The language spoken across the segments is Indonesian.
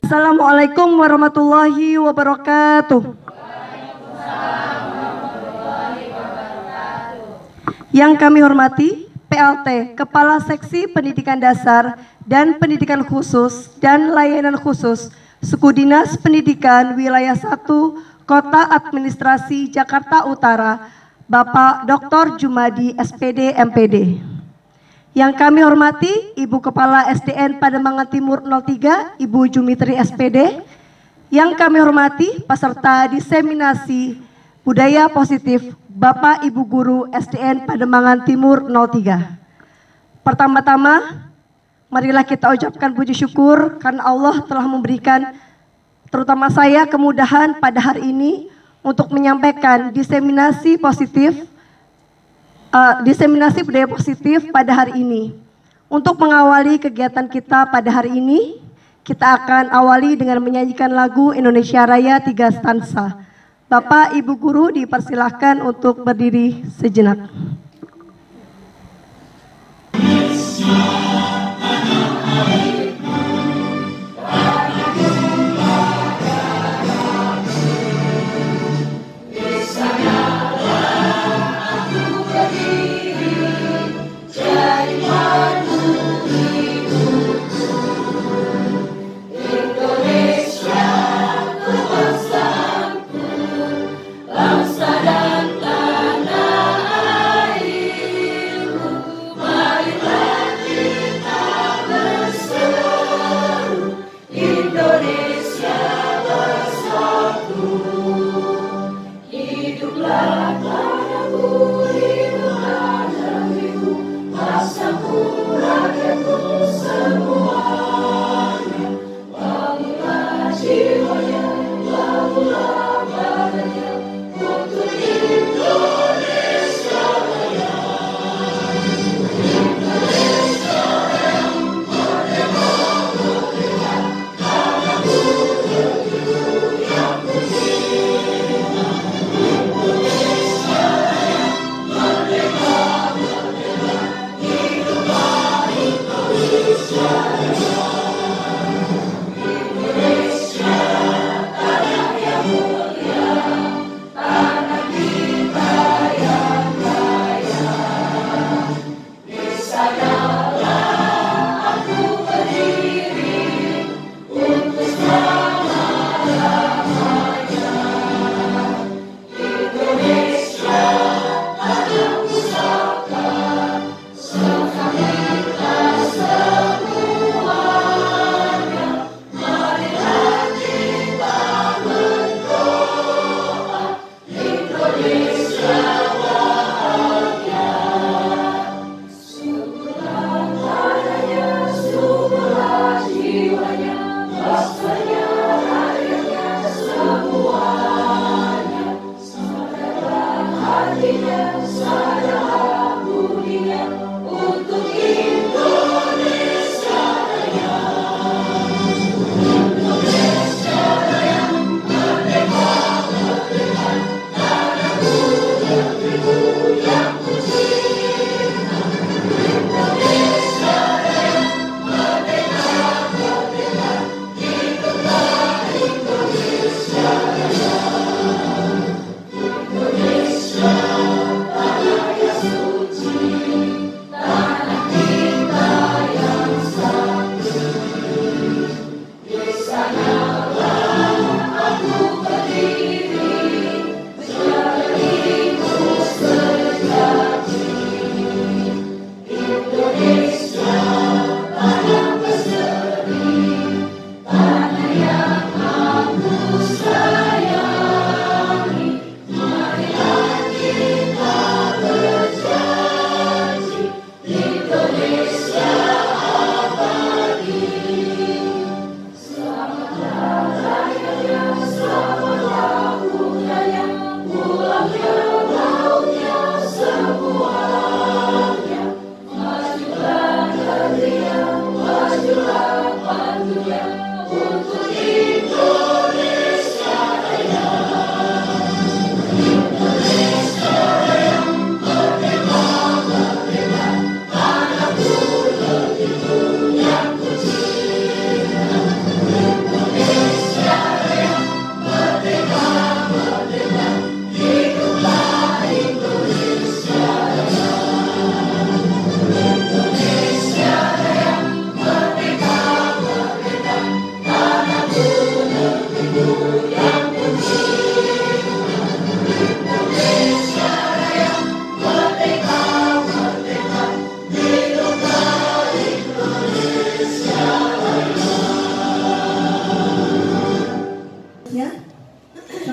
Assalamualaikum warahmatullahi wabarakatuh. Yang kami hormati PLT Kepala Seksi Pendidikan Dasar dan Pendidikan Khusus dan Layanan Khusus Suku Dinas Pendidikan Wilayah 1 Kota Administrasi Jakarta Utara, Bapak Dr. Jumadi SPD MPD. Yang kami hormati Ibu Kepala SDN Pademangan Timur 03, Ibu Jumitri SPD. Yang kami hormati peserta diseminasi budaya positif Bapak Ibu Guru SDN Pademangan Timur 03. Pertama-tama, marilah kita ucapkan puji syukur karena Allah telah memberikan terutama saya kemudahan pada hari ini untuk menyampaikan diseminasi budaya positif pada hari ini. Untuk mengawali kegiatan kita pada hari ini, kita akan awali dengan menyanyikan lagu Indonesia Raya 3 stansa. Bapak Ibu Guru dipersilahkan untuk berdiri sejenak. Untuk Indonesia.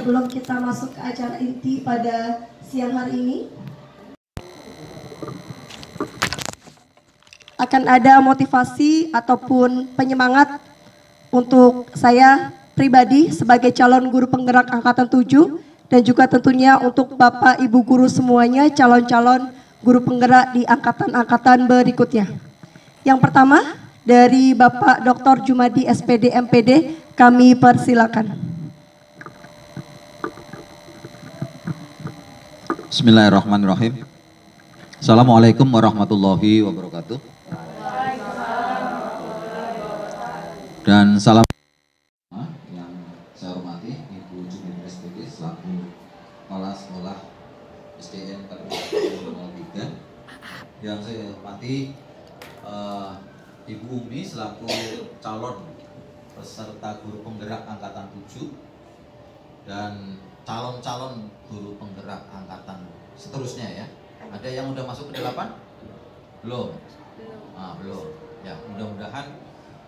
sebelum kita masuk ke acara inti pada siang hari ini, akan ada motivasi ataupun penyemangat untuk saya pribadi sebagai calon guru penggerak angkatan 7 dan juga tentunya untuk Bapak Ibu guru semuanya calon-calon guru penggerak di angkatan-angkatan berikutnya. Yang pertama dari Bapak Dr. Jumadi SPD MPD, kami persilakan. Bismillahirrahmanirrahim. Assalamualaikum warahmatullahi wabarakatuh. Dan salam yang saya hormati Ibu Jumadi SPD selaku Kepala Sekolah SDN 03, yang saya hormati Ibu Umi selaku calon peserta guru penggerak angkatan 7 dan calon-calon guru penggerak angkatan seterusnya ya. Ada yang udah masuk ke 8? Belum? Belum. Ya, mudah-mudahan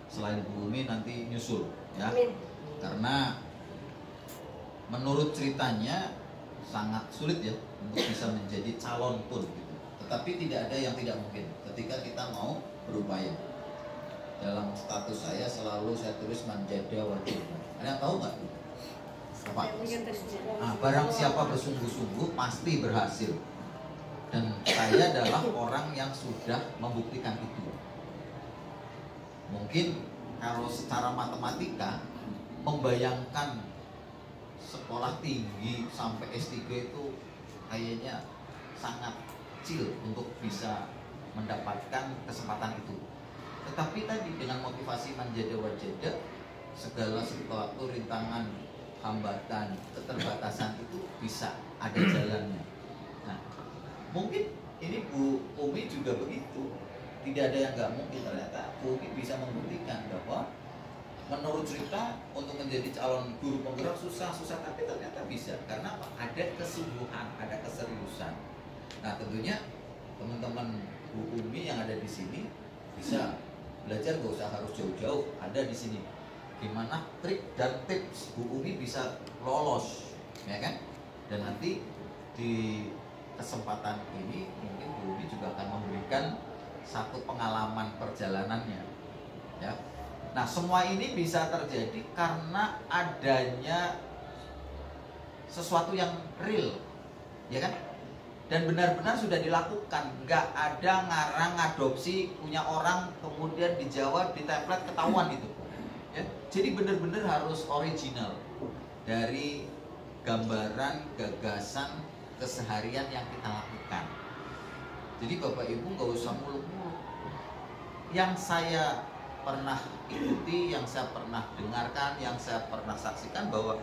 selain Bu Umi nanti nyusul ya. Karena menurut ceritanya sangat sulit ya untuk bisa menjadi calon pun gitu. Tetapi tidak ada yang tidak mungkin ketika kita mau berupaya. Dalam status saya selalu saya tulis manjada wajib. Ada yang tahu nggak? Apa? Barang siapa bersungguh-sungguh pasti berhasil. Dan saya adalah orang yang sudah membuktikan itu. Mungkin kalau secara matematika membayangkan sekolah tinggi sampai S3 itu kayaknya sangat kecil untuk bisa mendapatkan kesempatan itu. Tetapi tadi dengan motivasi manjada wajada, segala sesuatu rintangan, hambatan, keterbatasan itu bisa ada jalannya. Nah, mungkin ini Bu Umi juga begitu. Tidak ada yang nggak mungkin, ternyata Bu Umi bisa membuktikan bahwa menurut cerita untuk menjadi calon guru penggerak susah, tapi ternyata bisa. Karena apa? Ada kesungguhan, ada keseriusan. Nah, tentunya teman-teman Bu Umi yang ada di sini bisa belajar, gak usah harus jauh-jauh, ada di sini. Gimana trik dan tips Bu Umi bisa lolos, ya kan? Dan nanti di kesempatan ini mungkin Bu Umi juga akan memberikan satu pengalaman perjalanannya, ya. Nah, semua ini bisa terjadi karena adanya sesuatu yang real, ya kan? Dan benar-benar sudah dilakukan, nggak ada ngarang ngadopsi punya orang kemudian dijawab di template ketahuan itu, ya. Jadi benar-benar harus original dari gambaran, gagasan, keseharian yang kita lakukan. Jadi Bapak Ibu nggak usah muluk-muluk. Yang saya pernah ikuti, yang saya pernah dengarkan, yang saya pernah saksikan bahwa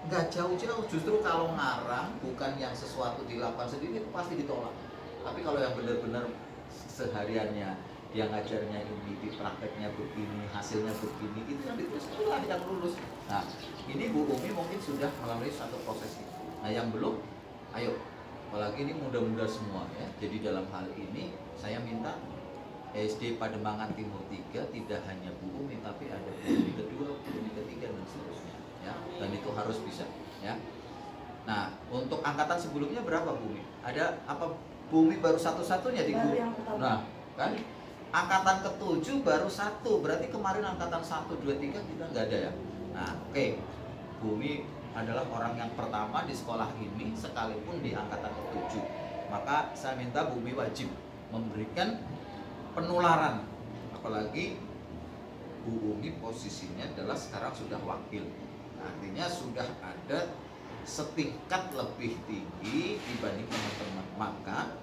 nggak jauh-jauh, justru kalau ngarang bukan yang sesuatu dilakukan sendiri itu pasti ditolak. Tapi kalau yang benar-benar sehariannya dia ngajarnya ini, prakteknya begini, hasilnya begini, itu yang ditulis itulah yang lulus. Nah, ini Bu Umi mungkin sudah melalui satu proses itu. Nah, yang belum, ayo, apalagi ini muda-muda semua ya. Jadi dalam hal ini saya minta SD Pademangan Timur 3 tidak hanya Bu Umi, tapi ada Bu Umi kedua, Bu Umi ketiga dan seterusnya ya. Dan itu harus bisa ya. Nah, untuk angkatan sebelumnya berapa Bu Umi? Ada apa Bu Umi baru satu-satunya di guru? Nah, kan angkatan ke-7 baru satu, berarti kemarin angkatan 1, 2, 3 kita nggak ada ya. Nah, oke. Bu Umi adalah orang yang pertama di sekolah ini sekalipun di angkatan ke-7. Maka saya minta Bu Umi wajib memberikan penularan. Apalagi Bu Umi posisinya adalah sekarang sudah wakil. Artinya sudah ada setingkat lebih tinggi dibanding teman-teman. Maka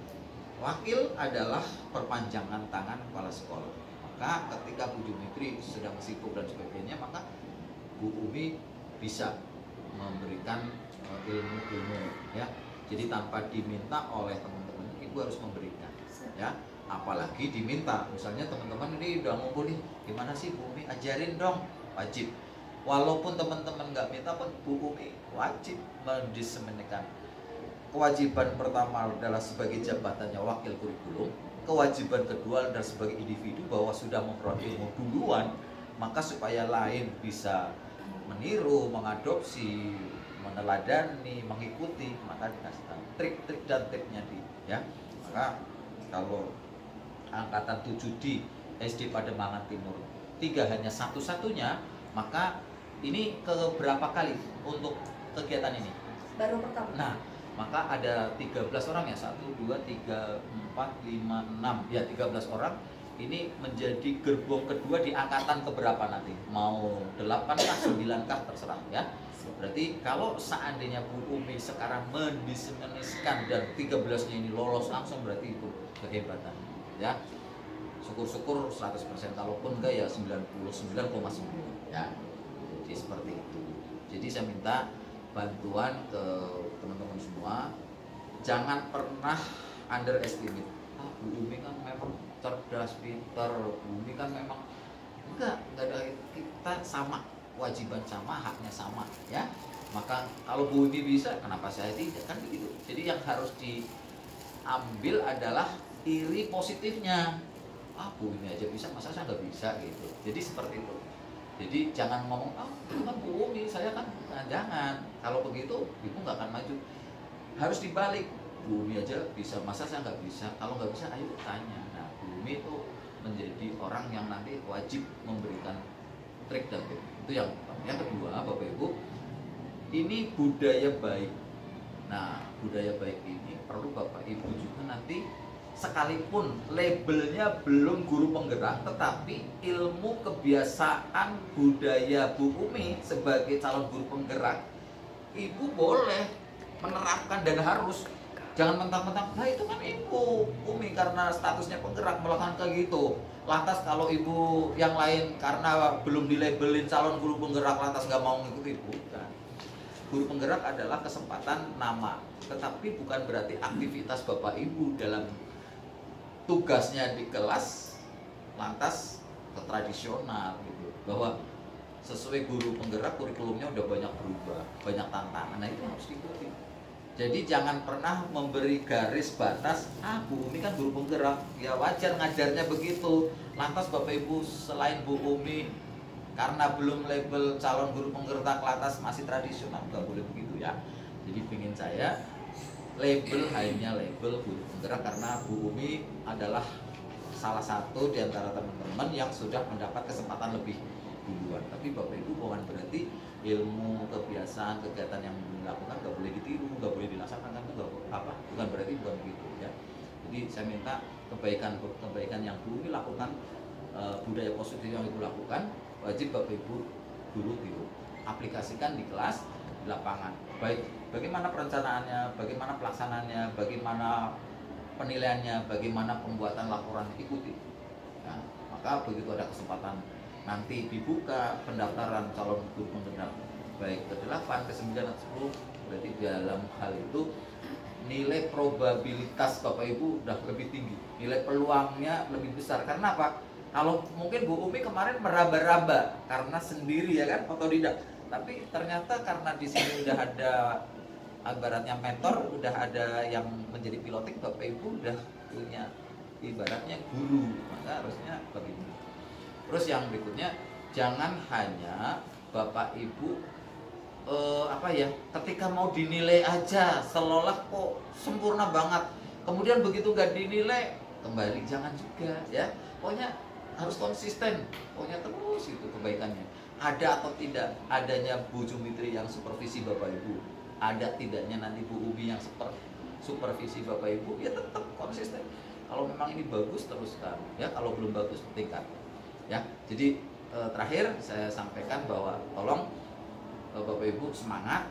wakil adalah perpanjangan tangan kepala sekolah. Maka ketika Bu Jumitri sedang sibuk dan sebagainya, maka Bu Umi bisa memberikan ilmu-ilmu ya. Jadi tanpa diminta oleh teman-teman, Ibu harus memberikan ya. Apalagi diminta, misalnya teman-teman ini udah ngumpul nih, gimana sih Bu Umi ajarin dong, wajib. Walaupun teman-teman nggak minta pun Bu Umi wajib mendiseminasikan. Kewajiban pertama adalah sebagai jabatannya wakil kurikulum. Kewajiban kedua adalah sebagai individu bahwa sudah memperoleh ilmu duluan, maka supaya lain bisa meniru, mengadopsi, meneladani, mengikuti, maka dikasih tahu trik-trik dan tipsnya ya. Maka kalau angkatan 7D SD Pademangan Timur 3 hanya satu-satunya, maka ini keberapa kali untuk kegiatan ini? Baru pertama. Nah, maka ada 13 orang ya, 1, 2, 3, 4, 5, 6 ya, 13 orang. Ini menjadi gerbong kedua di angkatan keberapa nanti? Mau 8 kah, 9 kah, terserah ya. Berarti kalau seandainya Bu Umi sekarang mendiseminasikan dan 13-nya ini lolos langsung, berarti itu kehebatan ya. Syukur-syukur 100%, kalaupun enggak ya 99,9 ya. Jadi seperti itu. Jadi saya minta bantuan ke teman-teman semua, jangan pernah underestimate. Bu Umi kan memang cerdas, pintar, Bu Umi kan memang enggak ada, kita sama, kewajiban sama, haknya sama ya. Maka kalau Bu Umi bisa, kenapa saya tidak, kan begitu. Jadi yang harus diambil adalah iri positifnya. Bu Umi aja bisa, masa saya nggak bisa gitu. Jadi seperti itu. Jadi jangan ngomong, itu kan Bu Umi, saya kan jangan. Kalau begitu, ibu nggak akan maju. Harus dibalik. Bu Umi aja bisa, masa saya nggak bisa? Kalau nggak bisa, ayo tanya. Nah, Bu Umi itu menjadi orang yang nanti wajib memberikan trik dan tip. Itu yang pertama. Yang kedua, Bapak Ibu, ini budaya baik. Nah, budaya baik ini perlu Bapak Ibu juga nanti, sekalipun labelnya belum guru penggerak, tetapi ilmu kebiasaan budaya Bu Umi sebagai calon guru penggerak, Ibu boleh menerapkan dan harus. Jangan mentang-mentang, nah itu kan Ibu Umi karena statusnya penggerak melakukan kayak gitu. Lantas kalau Ibu yang lain karena belum dilabelin calon guru penggerak lantas nggak mau ngikuti, bukan. Guru penggerak adalah kesempatan nama, tetapi bukan berarti aktivitas Bapak Ibu dalam tugasnya di kelas lantas ke tradisional gitu. Bahwa sesuai guru penggerak kurikulumnya udah banyak berubah, banyak tantangan. Nah itu harus diikuti. Jadi jangan pernah memberi garis batas, Bu Umi kan guru penggerak, ya wajar ngajarnya begitu. Lantas Bapak Ibu selain Bu Umi karena belum label calon guru penggerak lantas masih tradisional, nggak boleh begitu ya. Jadi ingin saya label hanya label guru penggerak karena Bu Umi adalah salah satu di antara teman-teman yang sudah mendapat kesempatan lebih duluan. Tapi Bapak Ibu bukan berarti ilmu, kebiasaan, kegiatan yang dilakukan nggak boleh ditiru, nggak boleh dilaksanakan, itu bukan berarti bukan begitu ya. Jadi saya minta kebaikan yang Bu Umi lakukan, budaya positif yang Ibu lakukan, wajib Bapak Ibu guru tiru, aplikasikan di kelas, di lapangan. Baik bagaimana perencanaannya, bagaimana pelaksanaannya, bagaimana penilaiannya, bagaimana pembuatan laporan, ikuti. Nah, maka begitu ada kesempatan nanti dibuka pendaftaran calon guru penggerak baik ke-8, ke-9, ke-10, berarti dalam hal itu nilai probabilitas Bapak Ibu udah lebih tinggi, nilai peluangnya lebih besar. Karena apa? Kalau mungkin Bu Umi kemarin meraba-raba karena sendiri ya kan, otodidak. Tapi ternyata karena di sini udah ada ibaratnya mentor, udah ada yang menjadi piloting, Bapak Ibu udah punya ibaratnya guru, maka harusnya begitu. Terus yang berikutnya, jangan hanya Bapak Ibu ketika mau dinilai aja seolah kok sempurna banget, kemudian begitu gak dinilai kembali, jangan juga ya. Pokoknya harus konsisten, pokoknya terus itu kebaikannya. Ada atau tidak adanya Bu Jumitri yang supervisi Bapak Ibu, ada tidaknya nanti Bu Umi yang supervisi Bapak Ibu, ya tetap konsisten. Kalau memang ini bagus teruskan ya, kalau belum bagus tingkat ya. Jadi terakhir saya sampaikan bahwa tolong Bapak Ibu semangat,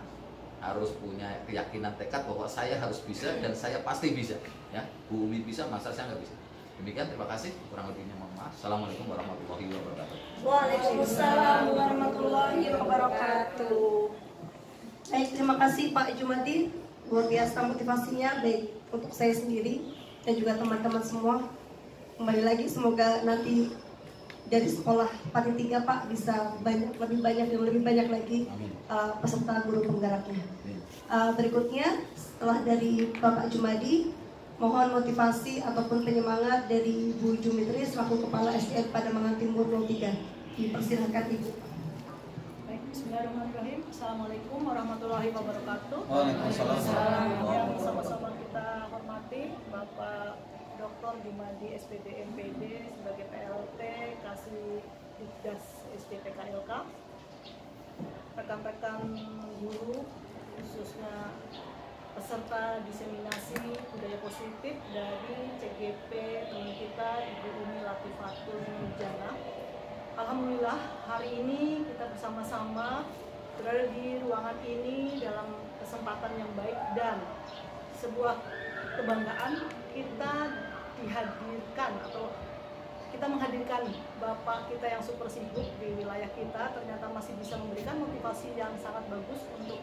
harus punya keyakinan tekad bahwa saya harus bisa dan saya pasti bisa ya. Bu Umi bisa, masa saya nggak bisa. Demikian, terima kasih, kurang lebihnya mohon maaf. Assalamualaikum warahmatullahi wabarakatuh. Waalaikumsalam warahmatullahi wabarakatuh. Baik, terima kasih Pak Jumadi, luar biasa motivasinya baik untuk saya sendiri dan juga teman-teman semua. Kembali lagi, semoga nanti dari sekolah Pati 3 Pak bisa lebih banyak lagi peserta guru penggeraknya. Berikutnya setelah dari Bapak Jumadi, mohon motivasi ataupun penyemangat dari Bu Jumitri selaku Kepala SDN Pademangan Timur 03. Dipersilakan Ibu. Baik, Bismillahirrahmanirrahim. Assalamualaikum warahmatullahi wabarakatuh. Waalaikumsalam. Yang sama-sama kita hormati Bapak Dr. Jumadi SPD MPD sebagai PLT Kasih Digas SDPKLK, rekan-rekan guru khususnya peserta diseminasi budaya positif dari CGP teman kita Ibu Umi Latifatul Nurjana. Alhamdulillah hari ini kita bersama-sama berada di ruangan ini dalam kesempatan yang baik dan sebuah kebanggaan kita dihadirkan atau kita menghadirkan Bapak kita yang super sibuk di wilayah kita ternyata masih bisa memberikan motivasi yang sangat bagus untuk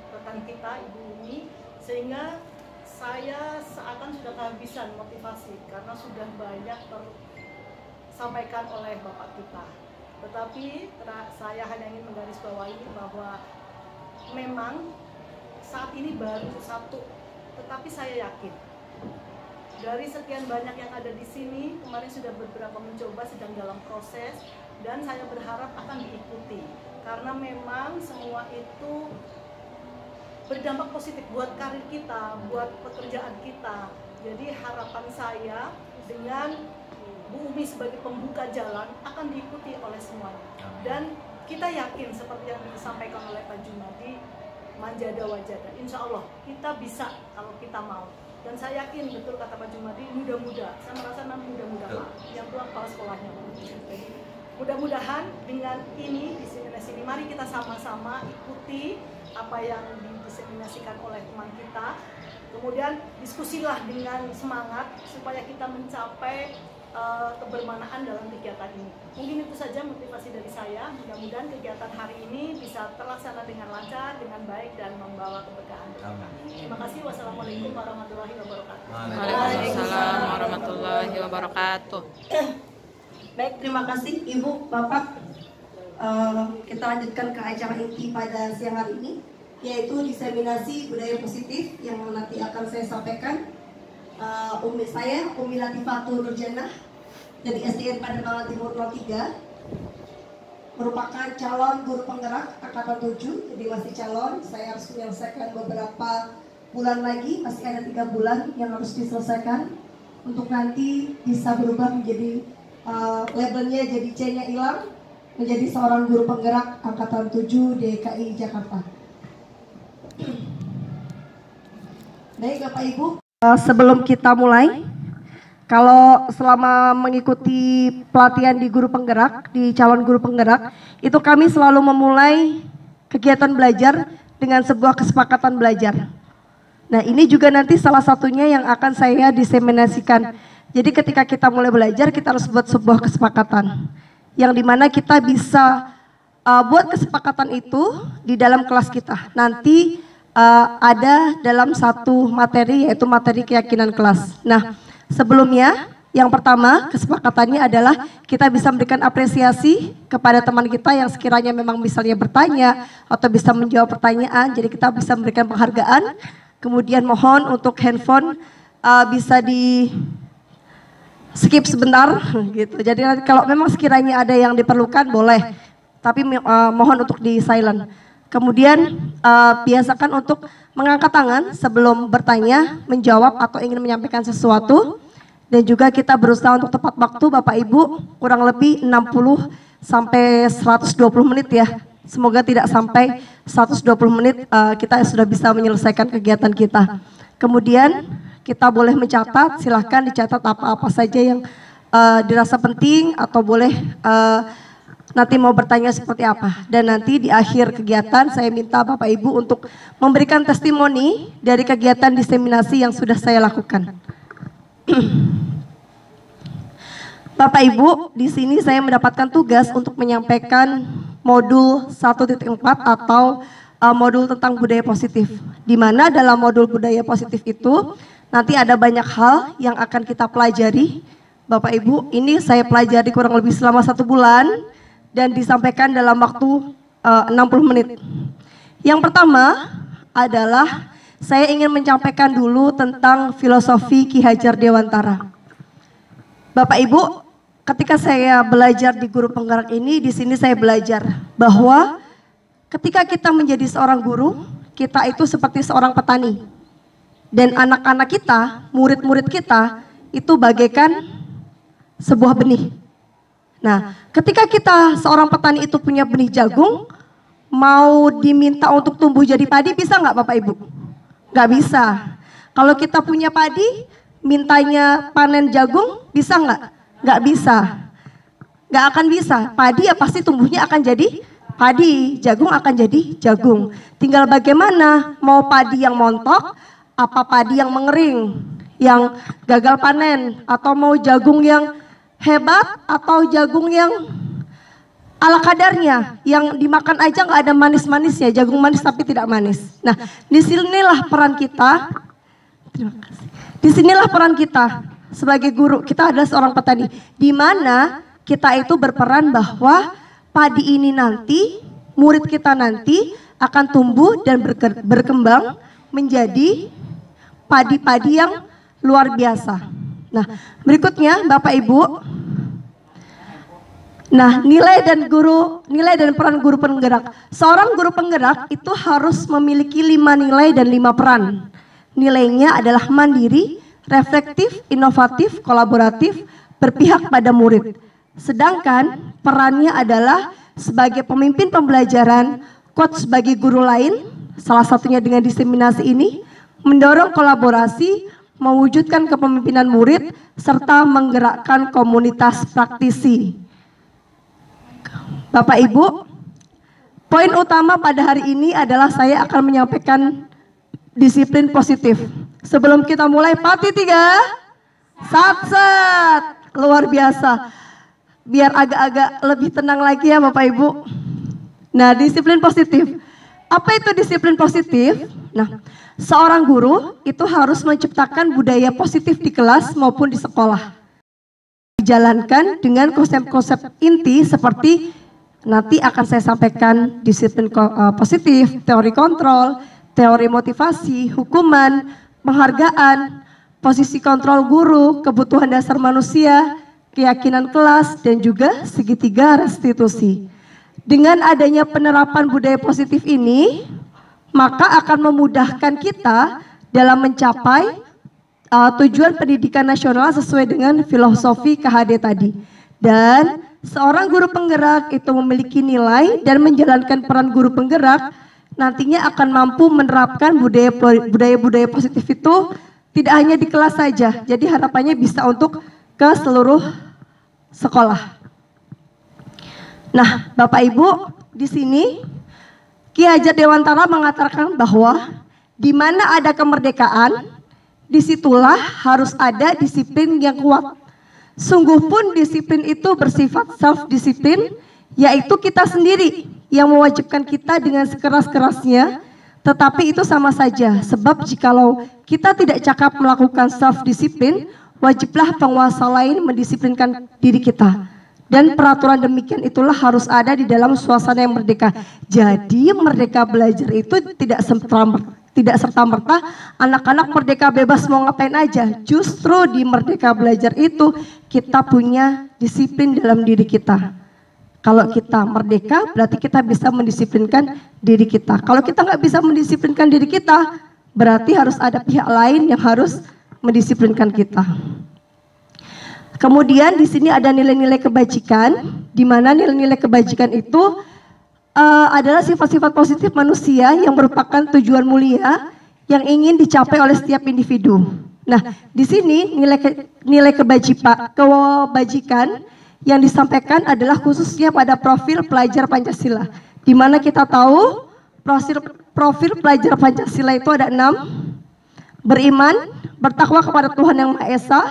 rekan kita Ibu Umi, sehingga saya seakan sudah kehabisan motivasi karena sudah banyak tersampaikan oleh Bapak kita. Tetapi saya hanya ingin menggarisbawahi bahwa memang saat ini baru satu, tetapi saya yakin dari sekian banyak yang ada di sini, kemarin sudah beberapa mencoba, sedang dalam proses, dan saya berharap akan diikuti karena memang semua itu berdampak positif buat karir kita, buat pekerjaan kita. Jadi harapan saya dengan Bu Umi sebagai pembuka jalan akan diikuti oleh semuanya. Dan kita yakin seperti yang disampaikan oleh Pak Jumadi, manjada wajada, insya Allah kita bisa kalau kita mau. Dan saya yakin betul kata Pak Jumadi, mudah-mudah, saya merasa mudah-mudah yang tua kepala sekolahnya. Jadi mudah-mudahan dengan ini diseminasi ini, mari kita sama-sama ikuti apa yang diseminasikan oleh teman kita. Kemudian diskusilah dengan semangat supaya kita mencapai kebermanaan dalam kegiatan ini. Mungkin itu saja motivasi dari saya. Mudah-mudahan kegiatan hari ini bisa terlaksana dengan lancar, dengan baik, dan membawa keberkahan. Terima kasih. Wassalamualaikum warahmatullahi wabarakatuh. Waalaikumsalam warahmatullahi wabarakatuh. Baik, terima kasih Ibu, Bapak. Kita lanjutkan ke acara inti pada siang hari ini, yaitu diseminasi budaya positif yang nanti akan saya sampaikan. Saya Umi Latifatul Nurjana dari SDN Pademangan Timur 03, merupakan calon guru penggerak angkatan 7, jadi masih calon. Saya harus menyelesaikan beberapa bulan lagi, masih ada 3 bulan yang harus diselesaikan untuk nanti bisa berubah menjadi labelnya jadi C-nya hilang, menjadi seorang guru penggerak angkatan 7 DKI Jakarta. Baik Bapak Ibu, sebelum kita mulai, kalau selama mengikuti pelatihan di guru penggerak, di calon guru penggerak, itu kami selalu memulai kegiatan belajar dengan sebuah kesepakatan belajar. Nah, ini juga nanti salah satunya yang akan saya diseminasikan. Jadi ketika kita mulai belajar, kita harus buat sebuah kesepakatan, yang dimana kita bisa buat kesepakatan itu di dalam kelas kita. Nanti ada dalam satu materi, yaitu materi keyakinan kelas. Nah, sebelumnya yang pertama kesepakatannya adalah kita bisa memberikan apresiasi kepada teman kita yang sekiranya memang misalnya bertanya atau bisa menjawab pertanyaan. Jadi kita bisa memberikan penghargaan. Kemudian mohon untuk handphone bisa di skip sebentar gitu. Jadi kalau memang sekiranya ada yang diperlukan boleh, tapi mohon untuk di silent. Kemudian biasakan untuk mengangkat tangan sebelum bertanya, menjawab atau ingin menyampaikan sesuatu. Dan juga kita berusaha untuk tepat waktu Bapak Ibu, kurang lebih 60 sampai 120 menit ya. Semoga tidak sampai 120 menit kita sudah bisa menyelesaikan kegiatan kita. Kemudian kita boleh mencatat, silahkan dicatat apa-apa saja yang dirasa penting atau boleh nanti mau bertanya seperti apa. Dan nanti di akhir kegiatan saya minta Bapak Ibu untuk memberikan testimoni dari kegiatan diseminasi yang sudah saya lakukan. Bapak Ibu, di sini saya mendapatkan tugas untuk menyampaikan modul 1.4 atau modul tentang budaya positif. Di mana dalam modul budaya positif itu nanti ada banyak hal yang akan kita pelajari. Bapak Ibu, ini saya pelajari kurang lebih selama 1 bulan. Dan disampaikan dalam waktu 60 menit. Yang pertama adalah saya ingin menyampaikan dulu tentang filosofi Ki Hajar Dewantara. Bapak Ibu, ketika saya belajar di guru penggerak ini, di sini saya belajar bahwa ketika kita menjadi seorang guru, kita itu seperti seorang petani. Dan anak-anak kita, murid-murid kita, itu bagaikan sebuah benih. Nah, ketika kita seorang petani itu punya benih jagung, mau diminta untuk tumbuh jadi padi, bisa nggak Bapak Ibu? Nggak bisa. Kalau kita punya padi, mintanya panen jagung, bisa nggak? Nggak bisa. Nggak akan bisa. Padi ya pasti tumbuhnya akan jadi padi, jagung akan jadi jagung. Tinggal bagaimana, mau padi yang montok, apa padi yang mengering, yang gagal panen, atau mau jagung yang hebat, atau jagung yang ala kadarnya, yang dimakan aja nggak ada manis-manisnya, jagung manis tapi tidak manis. Nah, disinilah peran kita. Terima kasih. Disinilah peran kita sebagai guru. Kita adalah seorang petani, di mana kita itu berperan bahwa padi ini nanti, murid kita nanti akan tumbuh dan berkembang menjadi padi-padi yang luar biasa. Nah, berikutnya Bapak Ibu. Nah, nilai dan peran guru penggerak. Seorang guru penggerak itu harus memiliki 5 nilai dan 5 peran. Nilainya adalah mandiri, reflektif, inovatif, kolaboratif, berpihak pada murid. Sedangkan perannya adalah sebagai pemimpin pembelajaran, coach sebagai guru lain, salah satunya dengan diseminasi ini, mendorong kolaborasi, mewujudkan kepemimpinan murid, serta menggerakkan komunitas praktisi. Bapak Ibu, poin utama pada hari ini adalah saya akan menyampaikan disiplin positif. Sebelum kita mulai, pati 3, satset, luar biasa. Biar agak-agak lebih tenang lagi ya Bapak Ibu. Nah, disiplin positif. Apa itu disiplin positif? Nah, seorang guru itu harus menciptakan budaya positif di kelas maupun di sekolah. Dijalankan dengan konsep-konsep inti seperti nanti akan saya sampaikan disiplin positif, teori kontrol, teori motivasi, hukuman, penghargaan, posisi kontrol guru, kebutuhan dasar manusia, keyakinan kelas, dan juga segitiga restitusi. Dengan adanya penerapan budaya positif ini, maka akan memudahkan kita dalam mencapai tujuan pendidikan nasional sesuai dengan filosofi KHD tadi. Dan seorang guru penggerak itu memiliki nilai dan menjalankan peran guru penggerak nantinya akan mampu menerapkan budaya-budaya positif itu tidak hanya di kelas saja. Jadi harapannya bisa untuk ke seluruh sekolah. Nah, Bapak Ibu, di sini Ki Hajar Dewantara mengatakan bahwa di mana ada kemerdekaan, disitulah harus ada disiplin yang kuat. Sungguh pun disiplin itu bersifat self-disiplin, yaitu kita sendiri yang mewajibkan kita dengan sekeras-kerasnya, tetapi itu sama saja. Sebab jikalau kita tidak cakap melakukan self-disiplin, wajiblah penguasa lain mendisiplinkan diri kita. Dan peraturan demikian itulah harus ada di dalam suasana yang merdeka. Jadi merdeka belajar itu tidak serta-merta anak-anak merdeka bebas mau ngapain aja. Justru di merdeka belajar itu kita punya disiplin dalam diri kita. Kalau kita merdeka berarti kita bisa mendisiplinkan diri kita. Kalau kita nggak bisa mendisiplinkan diri kita, berarti harus ada pihak lain yang harus mendisiplinkan kita. Kemudian di sini ada nilai-nilai kebajikan, di mana nilai-nilai kebajikan itu adalah sifat-sifat positif manusia yang merupakan tujuan mulia yang ingin dicapai oleh setiap individu. Nah, di sini nilai kebajikan yang disampaikan adalah khususnya pada profil pelajar Pancasila, di mana kita tahu profil pelajar Pancasila itu ada 6: beriman, bertakwa kepada Tuhan Yang Maha Esa,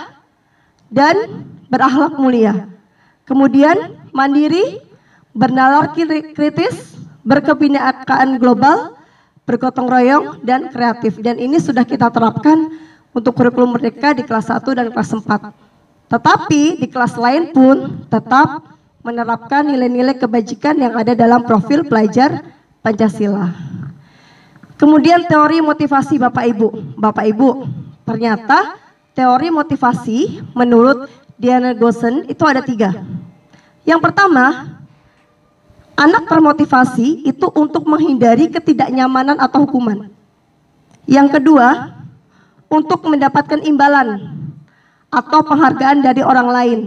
dan berakhlak mulia. Kemudian mandiri, bernalar kritis, berkebinekaan global, bergotong royong, dan kreatif. Dan ini sudah kita terapkan untuk kurikulum merdeka di kelas 1 dan kelas 4. Tetapi di kelas lain pun tetap menerapkan nilai-nilai kebajikan yang ada dalam profil pelajar Pancasila. Kemudian teori motivasi Bapak Ibu. Bapak Ibu, ternyata teori motivasi menurut Diana Gossen itu ada 3. Yang pertama, anak termotivasi itu untuk menghindari ketidaknyamanan atau hukuman. Yang kedua, untuk mendapatkan imbalan atau penghargaan dari orang lain.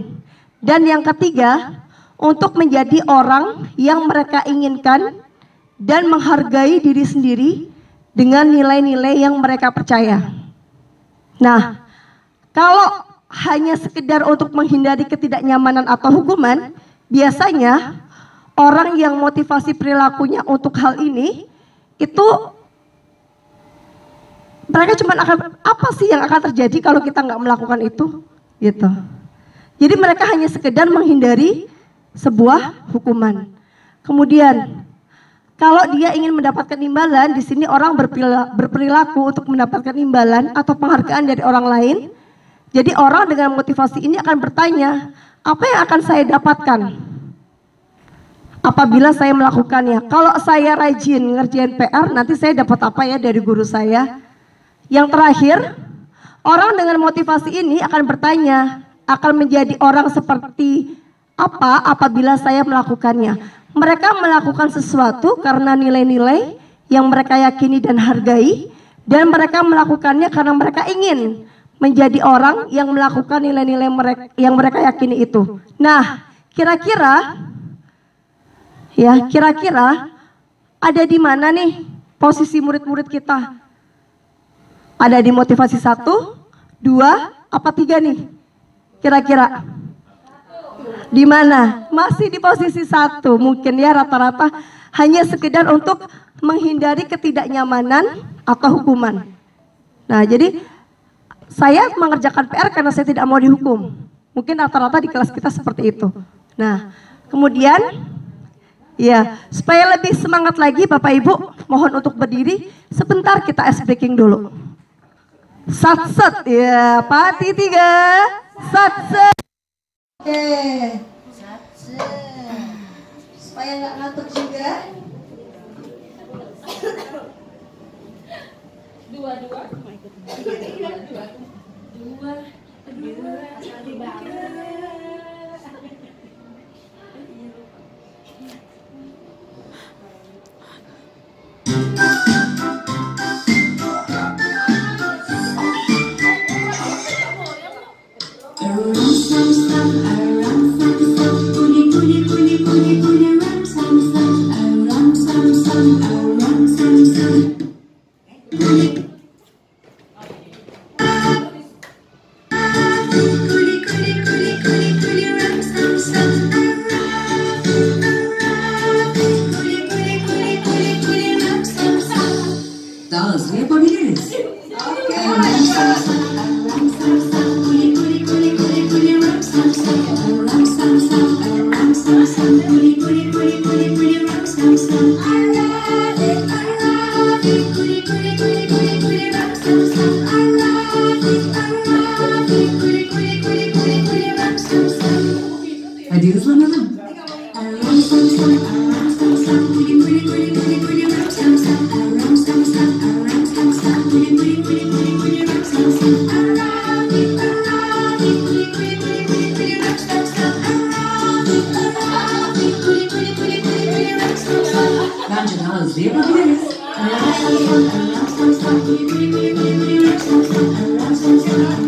Dan yang ketiga, untuk menjadi orang yang mereka inginkan dan menghargai diri sendiri dengan nilai-nilai yang mereka percaya. Nah, kalau hanya sekedar untuk menghindari ketidaknyamanan atau hukuman, biasanya orang yang motivasi perilakunya untuk hal ini itu mereka cuma akan, apa sih yang akan terjadi kalau kita nggak melakukan itu, gitu. Jadi mereka hanya sekedar menghindari sebuah hukuman. Kemudian, kalau dia ingin mendapatkan imbalan, di sini orang berperilaku untuk mendapatkan imbalan atau penghargaan dari orang lain. Jadi orang dengan motivasi ini akan bertanya, apa yang akan saya dapatkan apabila saya melakukannya? Kalau saya rajin ngerjain PR, nanti saya dapat apa ya dari guru saya? Yang terakhir, orang dengan motivasi ini akan bertanya, akan menjadi orang seperti apa apabila saya melakukannya? Mereka melakukan sesuatu karena nilai-nilai yang mereka yakini dan hargai, dan mereka melakukannya karena mereka ingin menjadi orang yang melakukan nilai-nilai yang mereka yakini itu. Nah, kira-kira ada di mana nih posisi murid-murid kita? Ada di motivasi 1, 2, apa 3 nih? Kira-kira di mana? Masih di posisi 1, mungkin ya, rata-rata hanya sekedar untuk menghindari ketidaknyamanan atau hukuman. Nah, jadi saya mengerjakan PR karena saya tidak mau dihukum. Mungkin rata-rata di kelas kita seperti itu. Nah, kemudian ya, supaya lebih semangat lagi Bapak Ibu, mohon untuk berdiri. Sebentar kita ice breaking dulu. Satset ya, pati 3. Satset. Oke. Supaya nggak ngantuk juga. Dua. Dallas yapabiliriz. Hadi hızlanalım. Bence daha hızlı yapabiliriz. Daha hızlı. Son sürat.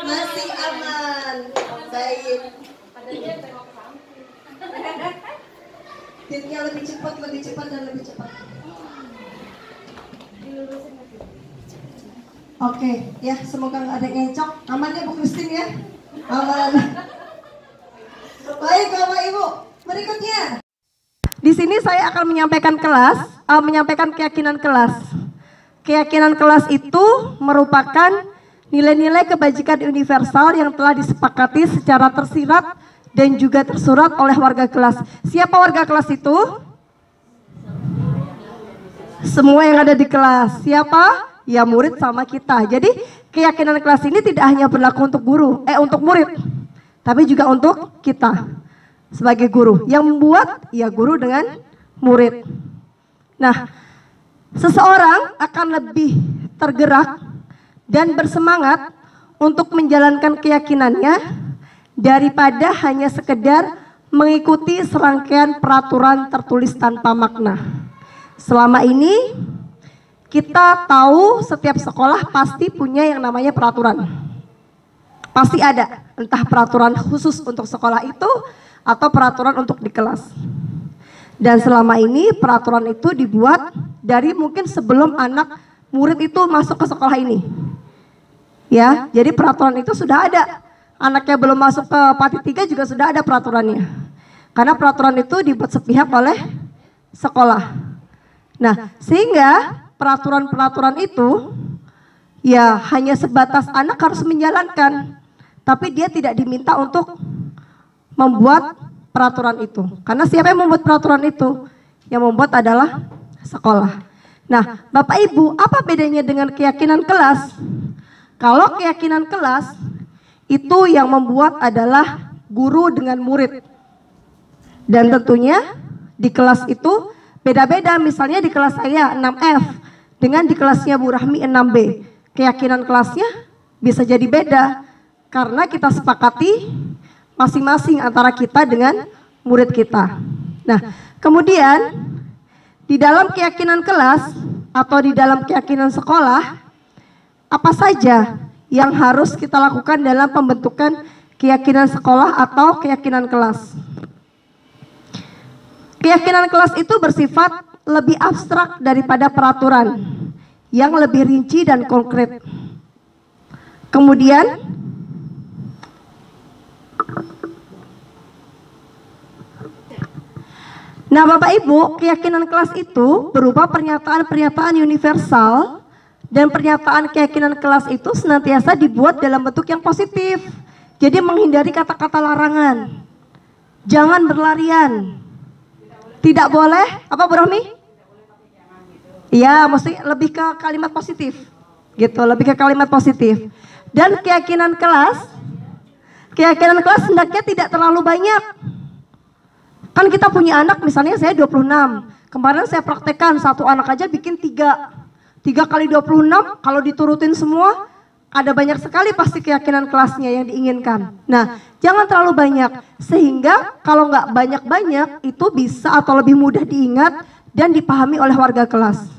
Masih aman. Baik. Hitnya lebih cepat dan lebih cepat. Oke, ya semoga nggak ada yang ngecok. Aman ya Bu Christine ya? Aman. Baik Bapak Ibu, berikutnya. Di sini saya akan menyampaikan keyakinan kelas. Keyakinan kelas itu merupakan nilai-nilai kebajikan universal yang telah disepakati secara tersirat dan juga tersurat oleh warga kelas. Siapa warga kelas itu? Semua yang ada di kelas. Siapa? Ya murid sama kita. Jadi keyakinan kelas ini tidak hanya berlaku untuk untuk murid, tapi juga untuk kita sebagai guru. Yang membuat ya guru dengan murid. Nah, seseorang akan lebih tergerak dan bersemangat untuk menjalankan keyakinannya daripada hanya sekedar mengikuti serangkaian peraturan tertulis tanpa makna. Selama ini kita tahu setiap sekolah pasti punya yang namanya peraturan. Pasti ada, entah peraturan khusus untuk sekolah itu atau peraturan untuk di kelas. Dan selama ini peraturan itu dibuat dari mungkin sebelum anak murid itu masuk ke sekolah ini. Ya, jadi peraturan itu sudah ada. Anaknya belum masuk ke Pati 3 juga sudah ada peraturannya. Karena peraturan itu dibuat sepihak oleh sekolah. Nah, sehingga peraturan-peraturan itu ya hanya sebatas anak harus menjalankan, tapi dia tidak diminta untuk membuat peraturan itu. Karena siapa yang membuat peraturan itu? Yang membuat adalah sekolah. Nah, Bapak Ibu, apa bedanya dengan keyakinan kelas? Kalau keyakinan kelas itu yang membuat adalah guru dengan murid. Dan tentunya di kelas itu beda-beda. Misalnya di kelas saya 6F dengan di kelasnya Bu Rahmi 6B. Keyakinan kelasnya bisa jadi beda karena kita sepakati masing-masing antara kita dengan murid kita. Nah, kemudian di dalam keyakinan kelas atau di dalam keyakinan sekolah, apa saja yang harus kita lakukan dalam pembentukan keyakinan sekolah atau keyakinan kelas? Keyakinan kelas itu bersifat lebih abstrak daripada peraturan yang lebih rinci dan konkret. Kemudian nah Bapak Ibu, keyakinan kelas itu berupa pernyataan-pernyataan universal dan pernyataan keyakinan kelas itu senantiasa dibuat dalam bentuk yang positif. Jadi menghindari kata-kata larangan. Jangan berlarian. Tidak boleh, apa Bu Rohmi? Iya, mesti lebih ke kalimat positif. Gitu, lebih ke kalimat positif. Dan keyakinan kelas hendaknya tidak terlalu banyak. Kan kita punya anak, misalnya saya 26. Kemarin saya praktekkan satu anak aja bikin 3 kali 26, kalau diturutin semua, ada banyak sekali pasti keyakinan kelasnya yang diinginkan. Nah, jangan terlalu banyak, sehingga kalau nggak banyak-banyak, itu bisa atau lebih mudah diingat dan dipahami oleh warga kelas.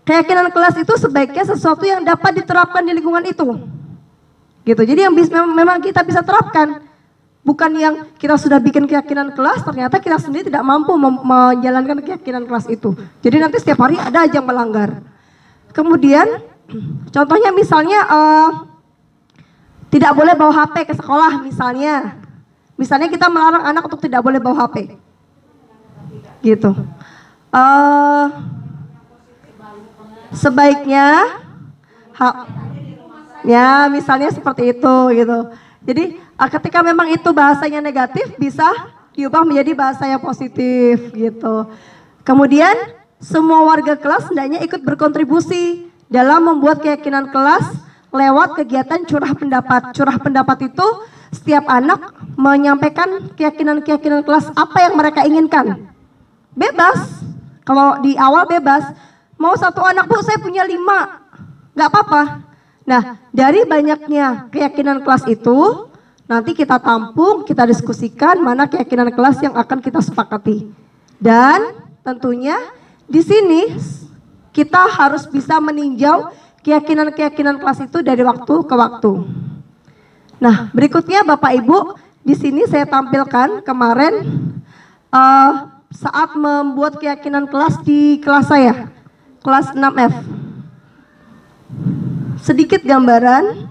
Keyakinan kelas itu sebaiknya sesuatu yang dapat diterapkan di lingkungan itu. Gitu, jadi yang memang kita bisa terapkan. Bukan yang kita sudah bikin keyakinan kelas, ternyata kita sendiri tidak mampu menjalankan keyakinan kelas itu. Jadi nanti setiap hari ada aja yang melanggar. Kemudian contohnya misalnya tidak boleh bawa HP ke sekolah misalnya. Misalnya kita melarang anak untuk tidak boleh bawa HP. Gitu. Sebaiknya ya misalnya seperti itu gitu. Jadi ketika memang itu bahasanya negatif bisa diubah menjadi bahasa yang positif gitu. Kemudian semua warga kelas hendaknya ikut berkontribusi dalam membuat keyakinan kelas lewat kegiatan curah pendapat. Curah pendapat itu setiap anak menyampaikan keyakinan-keyakinan kelas apa yang mereka inginkan. Bebas, kalau di awal bebas. Mau satu anak Bu, saya punya 5, nggak apa-apa. Nah, dari banyaknya keyakinan kelas itu, nanti kita tampung, kita diskusikan mana keyakinan kelas yang akan kita sepakati. Dan tentunya di sini kita harus bisa meninjau keyakinan-keyakinan kelas itu dari waktu ke waktu. Nah, berikutnya Bapak Ibu, di sini saya tampilkan kemarin saat membuat keyakinan kelas di kelas saya, kelas 6F. sedikit gambaran.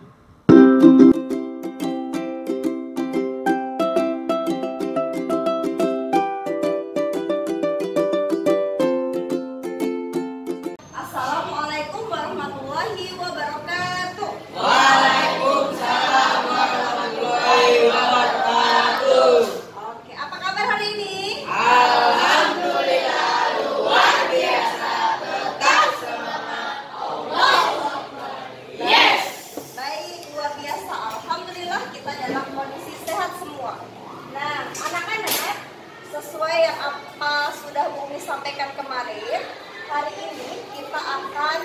Assalamualaikum warahmatullahi wabarakatuh. Waalaikumsalam warahmatullahi wabarakatuh. Oke, apa kabar hari ini? Alhamdulillah luar biasa, tetap semangat. Allah yes. Baik, luar biasa. Alhamdulillah kita dalam kondisi sehat semua. Nah, anak-anak, sesuai yang apa sudah Bumi sampaikan kemarin, hari ini kita akan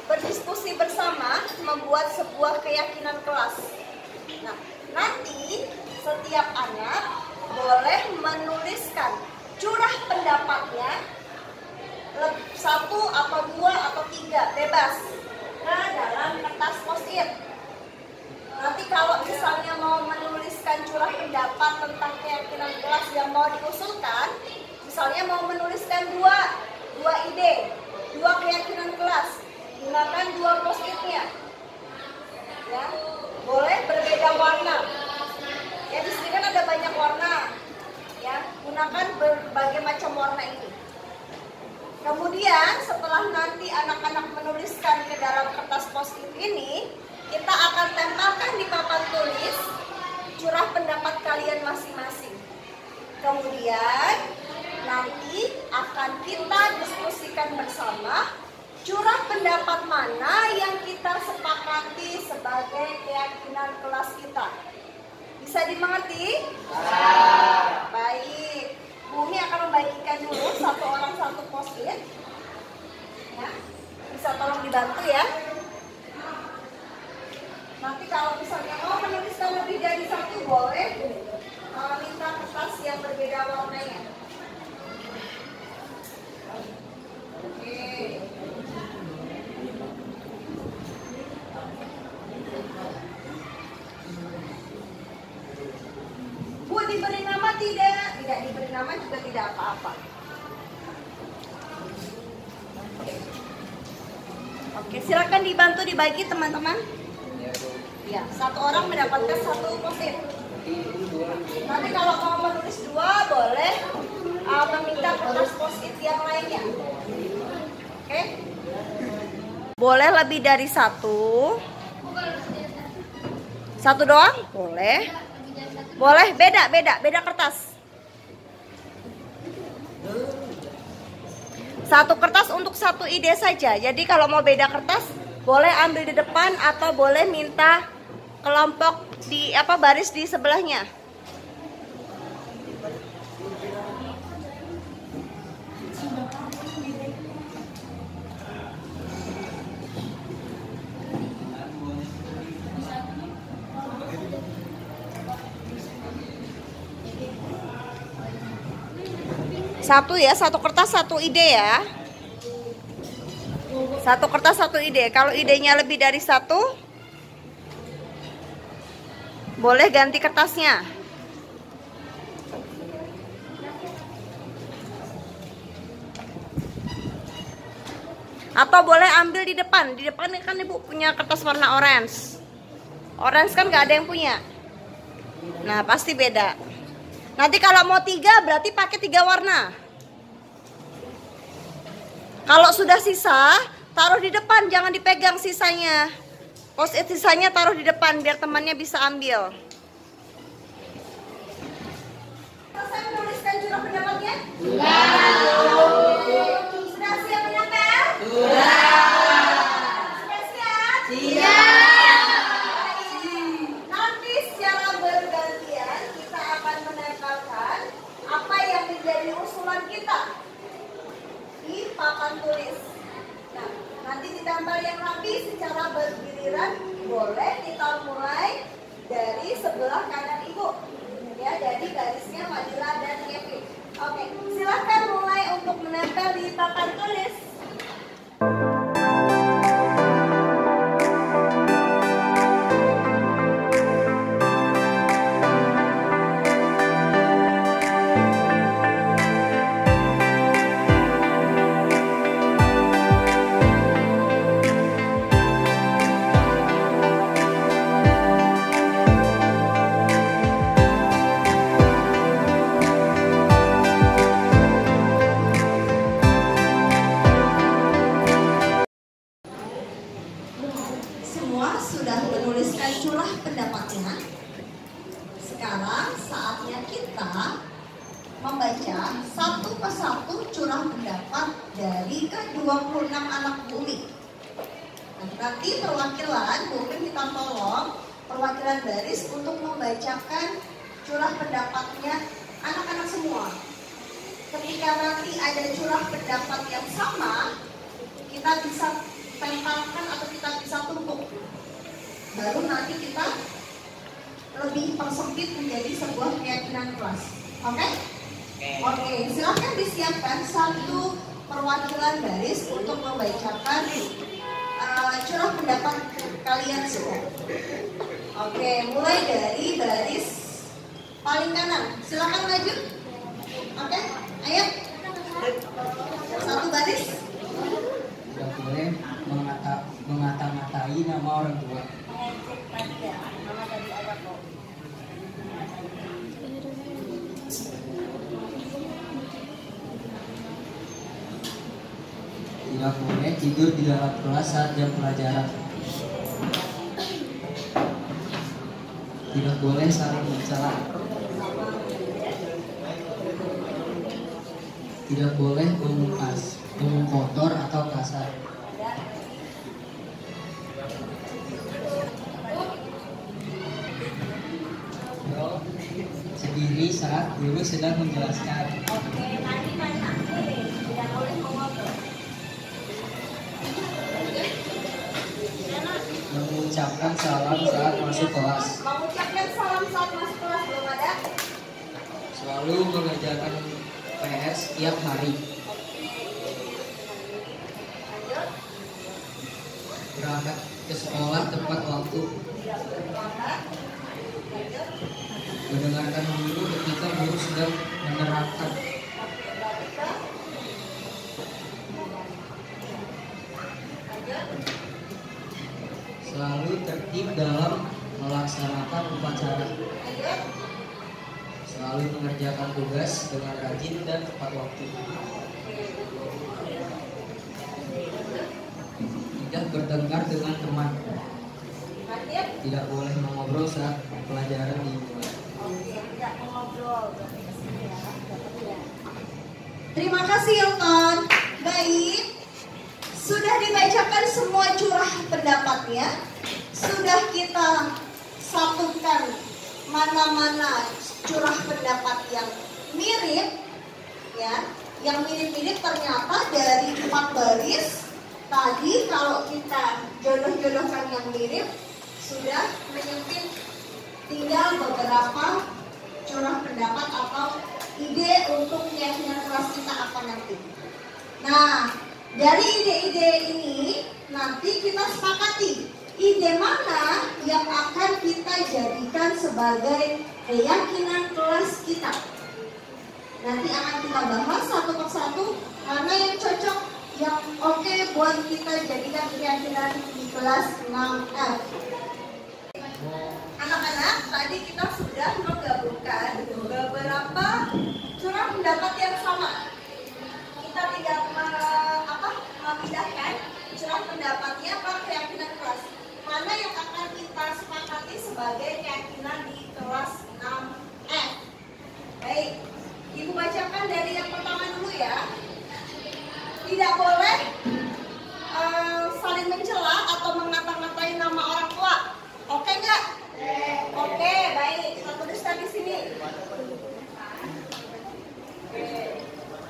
berdiskusi bersama membuat sebuah keyakinan kelas. Nah, nanti setiap anak boleh menuliskan curah pendapatnya, satu atau dua atau tiga, bebas, ke dalam kertas post-it. Nanti kalau misalnya mau menuliskan curah pendapat tentang keyakinan kelas yang mau diusulkan, misalnya mau menuliskan dua ide, dua keyakinan kelas, gunakan dua post-itnya. Ya, boleh berbeda warna. Ya, di sini kan ada banyak warna. Ya, gunakan berbagai macam warna ini. Kemudian setelah nanti anak-anak menuliskan ke dalam kertas post-it ini, kita akan tempelkan di papan tulis curah pendapat kalian masing-masing. Kemudian nanti akan kita diskusikan bersama curah pendapat mana yang kita sepakati sebagai keyakinan kelas kita. Bisa dimengerti? Baik. Bumi akan membagikan dulu satu orang satu post-it. Ya. Bisa tolong dibantu ya. Nanti kalau misalnya mau menuliskan lebih dari satu boleh minta kertas yang berbeda warnanya. Oke. Bu, diberi nama tidak? Tidak diberi nama juga tidak apa-apa. Oke, silakan dibantu dibagi teman-teman. Ya, satu orang mendapatkan satu post-it. Nanti kalau mau menulis dua boleh meminta kertas post-it yang lainnya. Oke? Boleh lebih dari satu. Satu doang? Boleh. Boleh beda kertas. Satu kertas untuk satu ide saja. Jadi kalau mau beda kertas, boleh ambil di depan atau boleh minta kelompok di baris di sebelahnya. Satu ya, satu kertas satu ide ya. Satu kertas satu ide. Kalau idenya lebih dari satu, boleh ganti kertasnya. Atau boleh ambil di depan. Di depan kan Ibu punya kertas warna orange. Orange kan nggak ada yang punya. Nah, pasti beda. Nanti kalau mau tiga berarti pakai tiga warna. Kalau sudah sisa, taruh di depan, jangan dipegang sisanya. Post-it sisanya taruh di depan biar temannya bisa ambil. Selesai menuliskan curah pendapatnya? Sudah siap menempel? Sudah siap? Siap. Nanti secara bergantian kita akan menempelkan apa yang menjadi usulan kita di papan tulis. Nah, nanti ditambah yang rapi secara bergiliran. Boleh kita mulai dari sebelah kanan Ibu. Ya, jadi garisnya Fadila dan Kevin. Oke, silahkan mulai untuk menempel di papan tulis. sekarang saatnya kita membaca satu persatu curah pendapat dari ke-26 anak bumi. Nanti perwakilan bumi minta tolong perwakilan baris untuk membacakan curah pendapatnya anak-anak semua. Ketika nanti ada curah pendapat yang sama, kita bisa tempelkan atau kita bisa tumpuk. Baru nanti kita lebih persempit menjadi sebuah keyakinan kelas. Oke? Oke, silahkan disiapkan satu perwakilan baris untuk membacakan curah pendapat kalian semua. Oke, mulai dari baris paling kanan. Silahkan maju. Oke, ayo. Satu baris. Tidak boleh mengata-ngatai nama orang tua. Tidak boleh tidur di dalam kelas saat jam pelajaran. Tidak boleh saling mencela. Tidak boleh ngomong kotor atau kasar. Sendiri saat guru sedang menjelaskan. Oke, nanti mana? Tidak boleh mengobrol. Mengucapkan salam saat masuk kelas. Mengucapkan salam saat masuk kelas belum ada? Selalu mengerjakan PR setiap hari. Lanjut. Berangkat ke sekolah tepat waktu. Tidak berterlambat. Lanjut. Mendengarkan guru ketika guru sedang menerangkan. Oke, Babita. Lanjut. Selalu tertib dalam melaksanakan upacara. Lanjut. Selalu mengerjakan tugas dengan rajin dan tepat waktu. Tidak bertengkar dengan teman. Lanjut. Tidak boleh mengobrol saat pelajaran dimulai. Oke, tidak mengobrol. Berarti kesini ya. Dapat ya. Terima kasih Hilton. Baik. Sudah dibacakan semua curah pendapatnya. Sudah kita satukan mana-mana curah pendapat yang mirip, ya. Yang mirip-mirip ternyata dari 4 baris. Tadi kalau kita jodoh-jodohkan yang mirip, sudah menyempit tinggal beberapa curah pendapat atau ide untuk keyakinan kelas kita apa nanti. Nah, dari ide-ide ini nanti kita sepakati ide mana yang akan kita jadikan sebagai keyakinan kelas kita. Nanti akan kita bahas satu persatu mana yang cocok, yang oke buat kita jadikan keyakinan di kelas 6F. Anak-anak, tadi kita sudah menggabungkan beberapa curah pendapat yang sama. Kita tinggal memindahkan curah pendapatnya ke keyakinan kelas. Mana yang akan kita sepakati sebagai keyakinan di kelas 6F. Baik, Ibu bacakan dari yang pertama dulu ya. Tidak boleh saling mencela atau mengata-ngatain nama orang tua. Oke nggak? Oke, baik. Kita tuliskan di sini.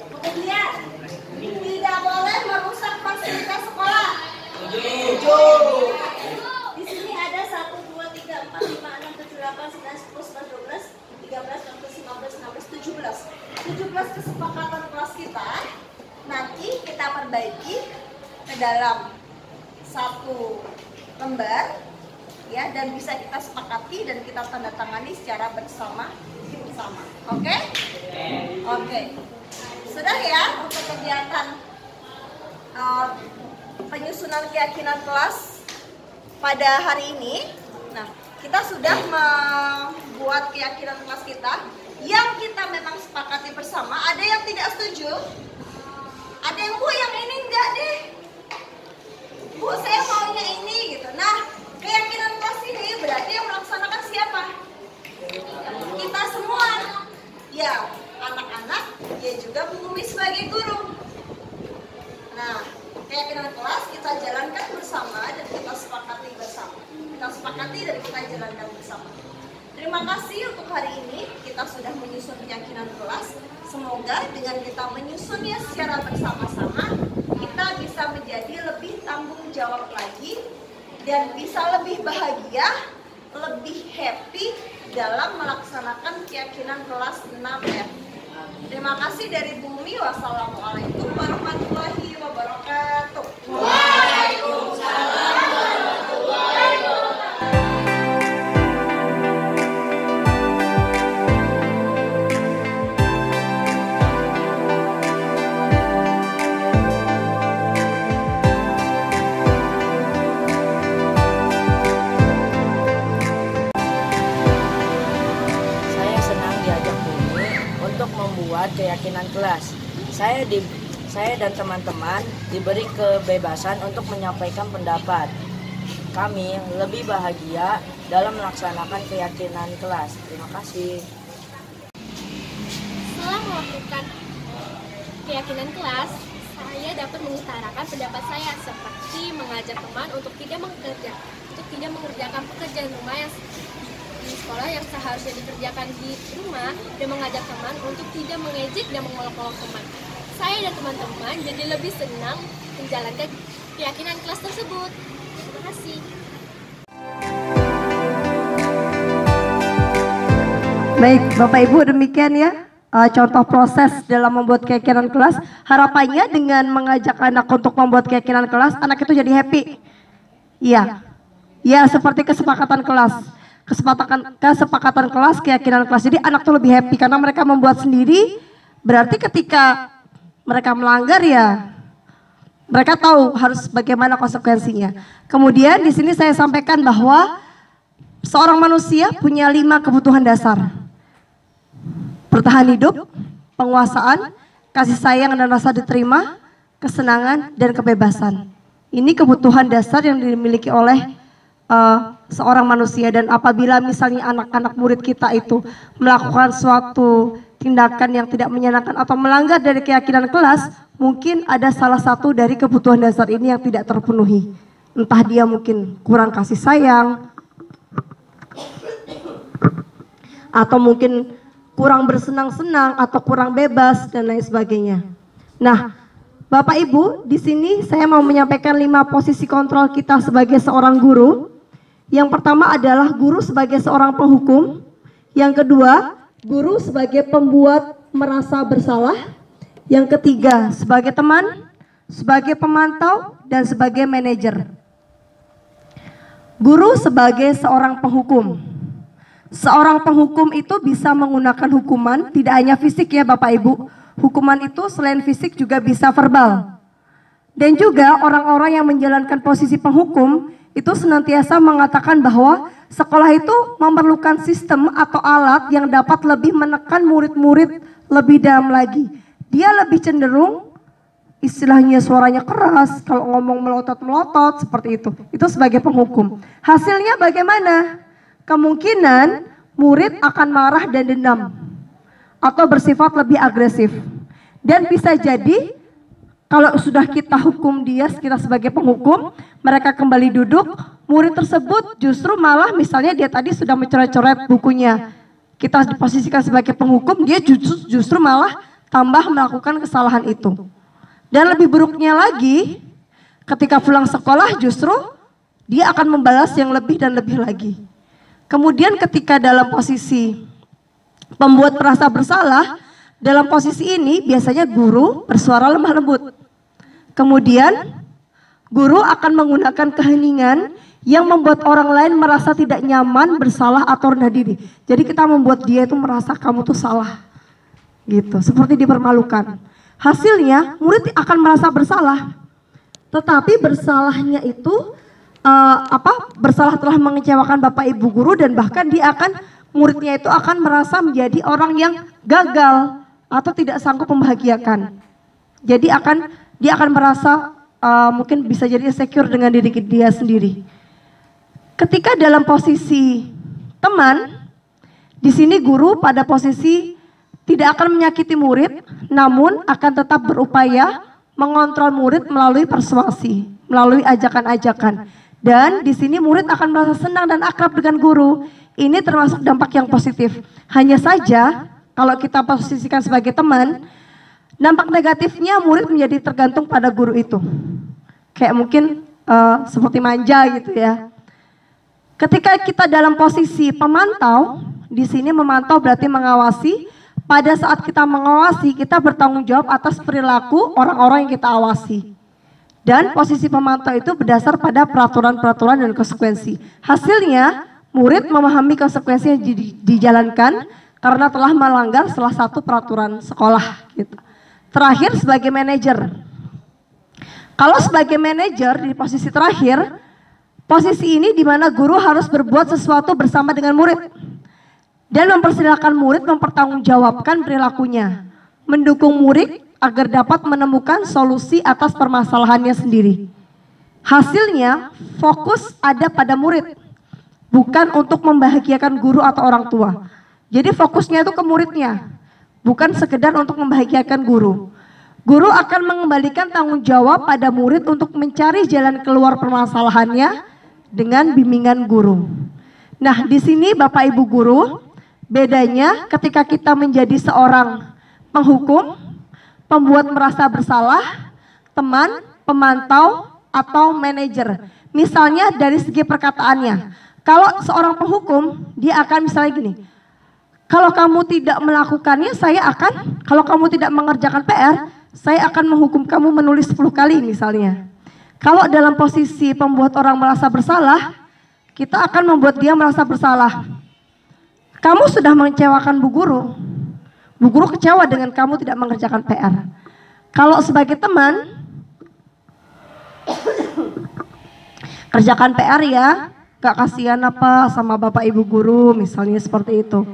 Kemudian, tidak boleh merusak fasilitas sekolah. Di sini ada 1, 2, 3, 4, 5, 6, 7, 8, 9, 10, 11, 12, 13, 14, 15, 16, 17. 17 kesepakatan kelas kita nanti kita perbaiki ke dalam satu lembar, ya, dan bisa kita sepakati dan kita tanda tangani secara bersama. Oke? Oke. Sudah ya untuk kegiatan penyusunan keyakinan kelas pada hari ini. Nah, kita sudah membuat keyakinan kelas kita yang kita memang sepakati bersama. Ada yang tidak setuju? Ada yang, Bu, yang ini enggak deh. Bu, saya maunya ini gitu. Nah, keyakinan kelas ini berarti yang melaksanakan siapa? sepakati dan kita jalankan bersama. Terima kasih untuk hari ini kita sudah menyusun keyakinan kelas. Semoga dengan kita menyusunnya secara bersama-sama kita bisa menjadi lebih tanggung jawab lagi dan bisa lebih bahagia, lebih happy dalam melaksanakan keyakinan kelas 6F. Terima kasih dari Bumi. Wassalamualaikum warahmatullahi wabarakatuh. Waalaikumsalam warahmatullahi wabarakatuh. Membuat keyakinan kelas. Saya dan teman-teman diberi kebebasan untuk menyampaikan pendapat. Kami lebih bahagia dalam melaksanakan keyakinan kelas. Terima kasih. Setelah melakukan keyakinan kelas, saya dapat mengutarakan pendapat saya seperti mengajak teman untuk tidak mengerjakan pekerjaan rumah yang di sekolah yang seharusnya dikerjakan di rumah, dan mengajak teman untuk tidak mengejek dan mengolok-olok teman. Saya dan teman-teman jadi lebih senang menjalankan keyakinan kelas tersebut. Terima kasih. Baik, Bapak Ibu, demikian ya contoh proses dalam membuat keyakinan kelas. Harapannya dengan mengajak anak untuk membuat keyakinan kelas, anak itu jadi happy. Iya, ya seperti kesepakatan kelas. Kesepakatan kelas, keyakinan kelas. Jadi anak tuh lebih happy karena mereka membuat sendiri. Berarti ketika mereka melanggar ya mereka tahu harus bagaimana konsekuensinya. Kemudian di sini saya sampaikan bahwa seorang manusia punya 5 kebutuhan dasar. Bertahan hidup, penguasaan, kasih sayang dan rasa diterima, kesenangan dan kebebasan. Ini kebutuhan dasar yang dimiliki oleh seorang manusia, dan apabila misalnya anak-anak murid kita itu melakukan suatu tindakan yang tidak menyenangkan atau melanggar dari keyakinan kelas, mungkin ada salah satu dari kebutuhan dasar ini yang tidak terpenuhi. Entah dia mungkin kurang kasih sayang, atau mungkin kurang bersenang-senang, atau kurang bebas dan lain sebagainya. Nah, Bapak Ibu, di sini saya mau menyampaikan 5 posisi kontrol kita sebagai seorang guru. Yang pertama adalah guru sebagai seorang penghukum. Yang kedua, guru sebagai pembuat merasa bersalah. Yang ketiga, sebagai teman, sebagai pemantau, dan sebagai manajer. Guru sebagai seorang penghukum. Seorang penghukum itu bisa menggunakan hukuman, tidak hanya fisik ya Bapak Ibu. Hukuman itu selain fisik juga bisa verbal. Dan juga orang-orang yang menjalankan posisi penghukum itu senantiasa mengatakan bahwa sekolah itu memerlukan sistem atau alat yang dapat lebih menekan murid-murid lebih dalam lagi. Dia lebih cenderung istilahnya suaranya keras, kalau ngomong melotot-melotot seperti itu. Itu sebagai penghukum. Hasilnya bagaimana? Kemungkinan murid akan marah dan dendam atau bersifat lebih agresif. Dan bisa jadi kalau sudah kita hukum dia, kita sebagai penghukum, mereka kembali duduk, murid tersebut justru malah misalnya dia tadi sudah mencoret-coret bukunya. Kita diposisikan sebagai penghukum, dia justru malah tambah melakukan kesalahan itu. Dan lebih buruknya lagi, ketika pulang sekolah justru dia akan membalas yang lebih dan lebih lagi. Kemudian ketika dalam posisi pembuat merasa bersalah, dalam posisi ini biasanya guru bersuara lemah lembut. Kemudian guru akan menggunakan keheningan yang membuat orang lain merasa tidak nyaman, bersalah atau rendah diri. Jadi kita membuat dia itu merasa kamu tuh salah. Gitu, seperti dipermalukan. Hasilnya murid akan merasa bersalah. Tetapi bersalahnya itu bersalah telah mengecewakan Bapak Ibu guru, dan bahkan dia akan muridnya itu akan merasa menjadi orang yang gagal atau tidak sanggup membahagiakan. Jadi dia akan merasa mungkin bisa jadi insecure dengan diri dia sendiri. Ketika dalam posisi teman, di sini guru pada posisi tidak akan menyakiti murid, namun akan tetap berupaya mengontrol murid melalui persuasi, melalui ajakan-ajakan. Dan di sini murid akan merasa senang dan akrab dengan guru. Ini termasuk dampak yang positif. Hanya saja kalau kita posisikan sebagai teman, dampak negatifnya murid menjadi tergantung pada guru itu. Kayak mungkin seperti manja gitu ya. Ketika kita dalam posisi pemantau, di sini memantau berarti mengawasi. Pada saat kita mengawasi, kita bertanggung jawab atas perilaku orang-orang yang kita awasi. Dan posisi pemantau itu berdasar pada peraturan-peraturan dan konsekuensi. Hasilnya, murid memahami konsekuensi yang dijalankan karena telah melanggar salah satu peraturan sekolah. Gitu. Terakhir, sebagai manajer. Kalau sebagai manajer di posisi terakhir, posisi ini di mana guru harus berbuat sesuatu bersama dengan murid. Dan mempersilahkan murid mempertanggungjawabkan perilakunya. Mendukung murid agar dapat menemukan solusi atas permasalahannya sendiri. Hasilnya fokus ada pada murid, bukan untuk membahagiakan guru atau orang tua. Jadi fokusnya itu ke muridnya, bukan sekedar untuk membahagiakan guru. Guru akan mengembalikan tanggung jawab pada murid untuk mencari jalan keluar permasalahannya dengan bimbingan guru. Nah, di sini Bapak Ibu guru, bedanya ketika kita menjadi seorang penghukum, pembuat merasa bersalah, teman, pemantau, atau manajer. Misalnya dari segi perkataannya. Kalau seorang penghukum, dia akan misalnya gini. Kalau kamu tidak melakukannya, kalau kamu tidak mengerjakan PR, saya akan menghukum kamu menulis 10 kali misalnya. Kalau dalam posisi pembuat orang merasa bersalah, kita akan membuat dia merasa bersalah. Kamu sudah mengecewakan Bu Guru. Bu Guru kecewa dengan kamu tidak mengerjakan PR. Kalau sebagai teman, kerjakan PR ya, gak kasihan apa sama Bapak Ibu Guru, misalnya seperti itu.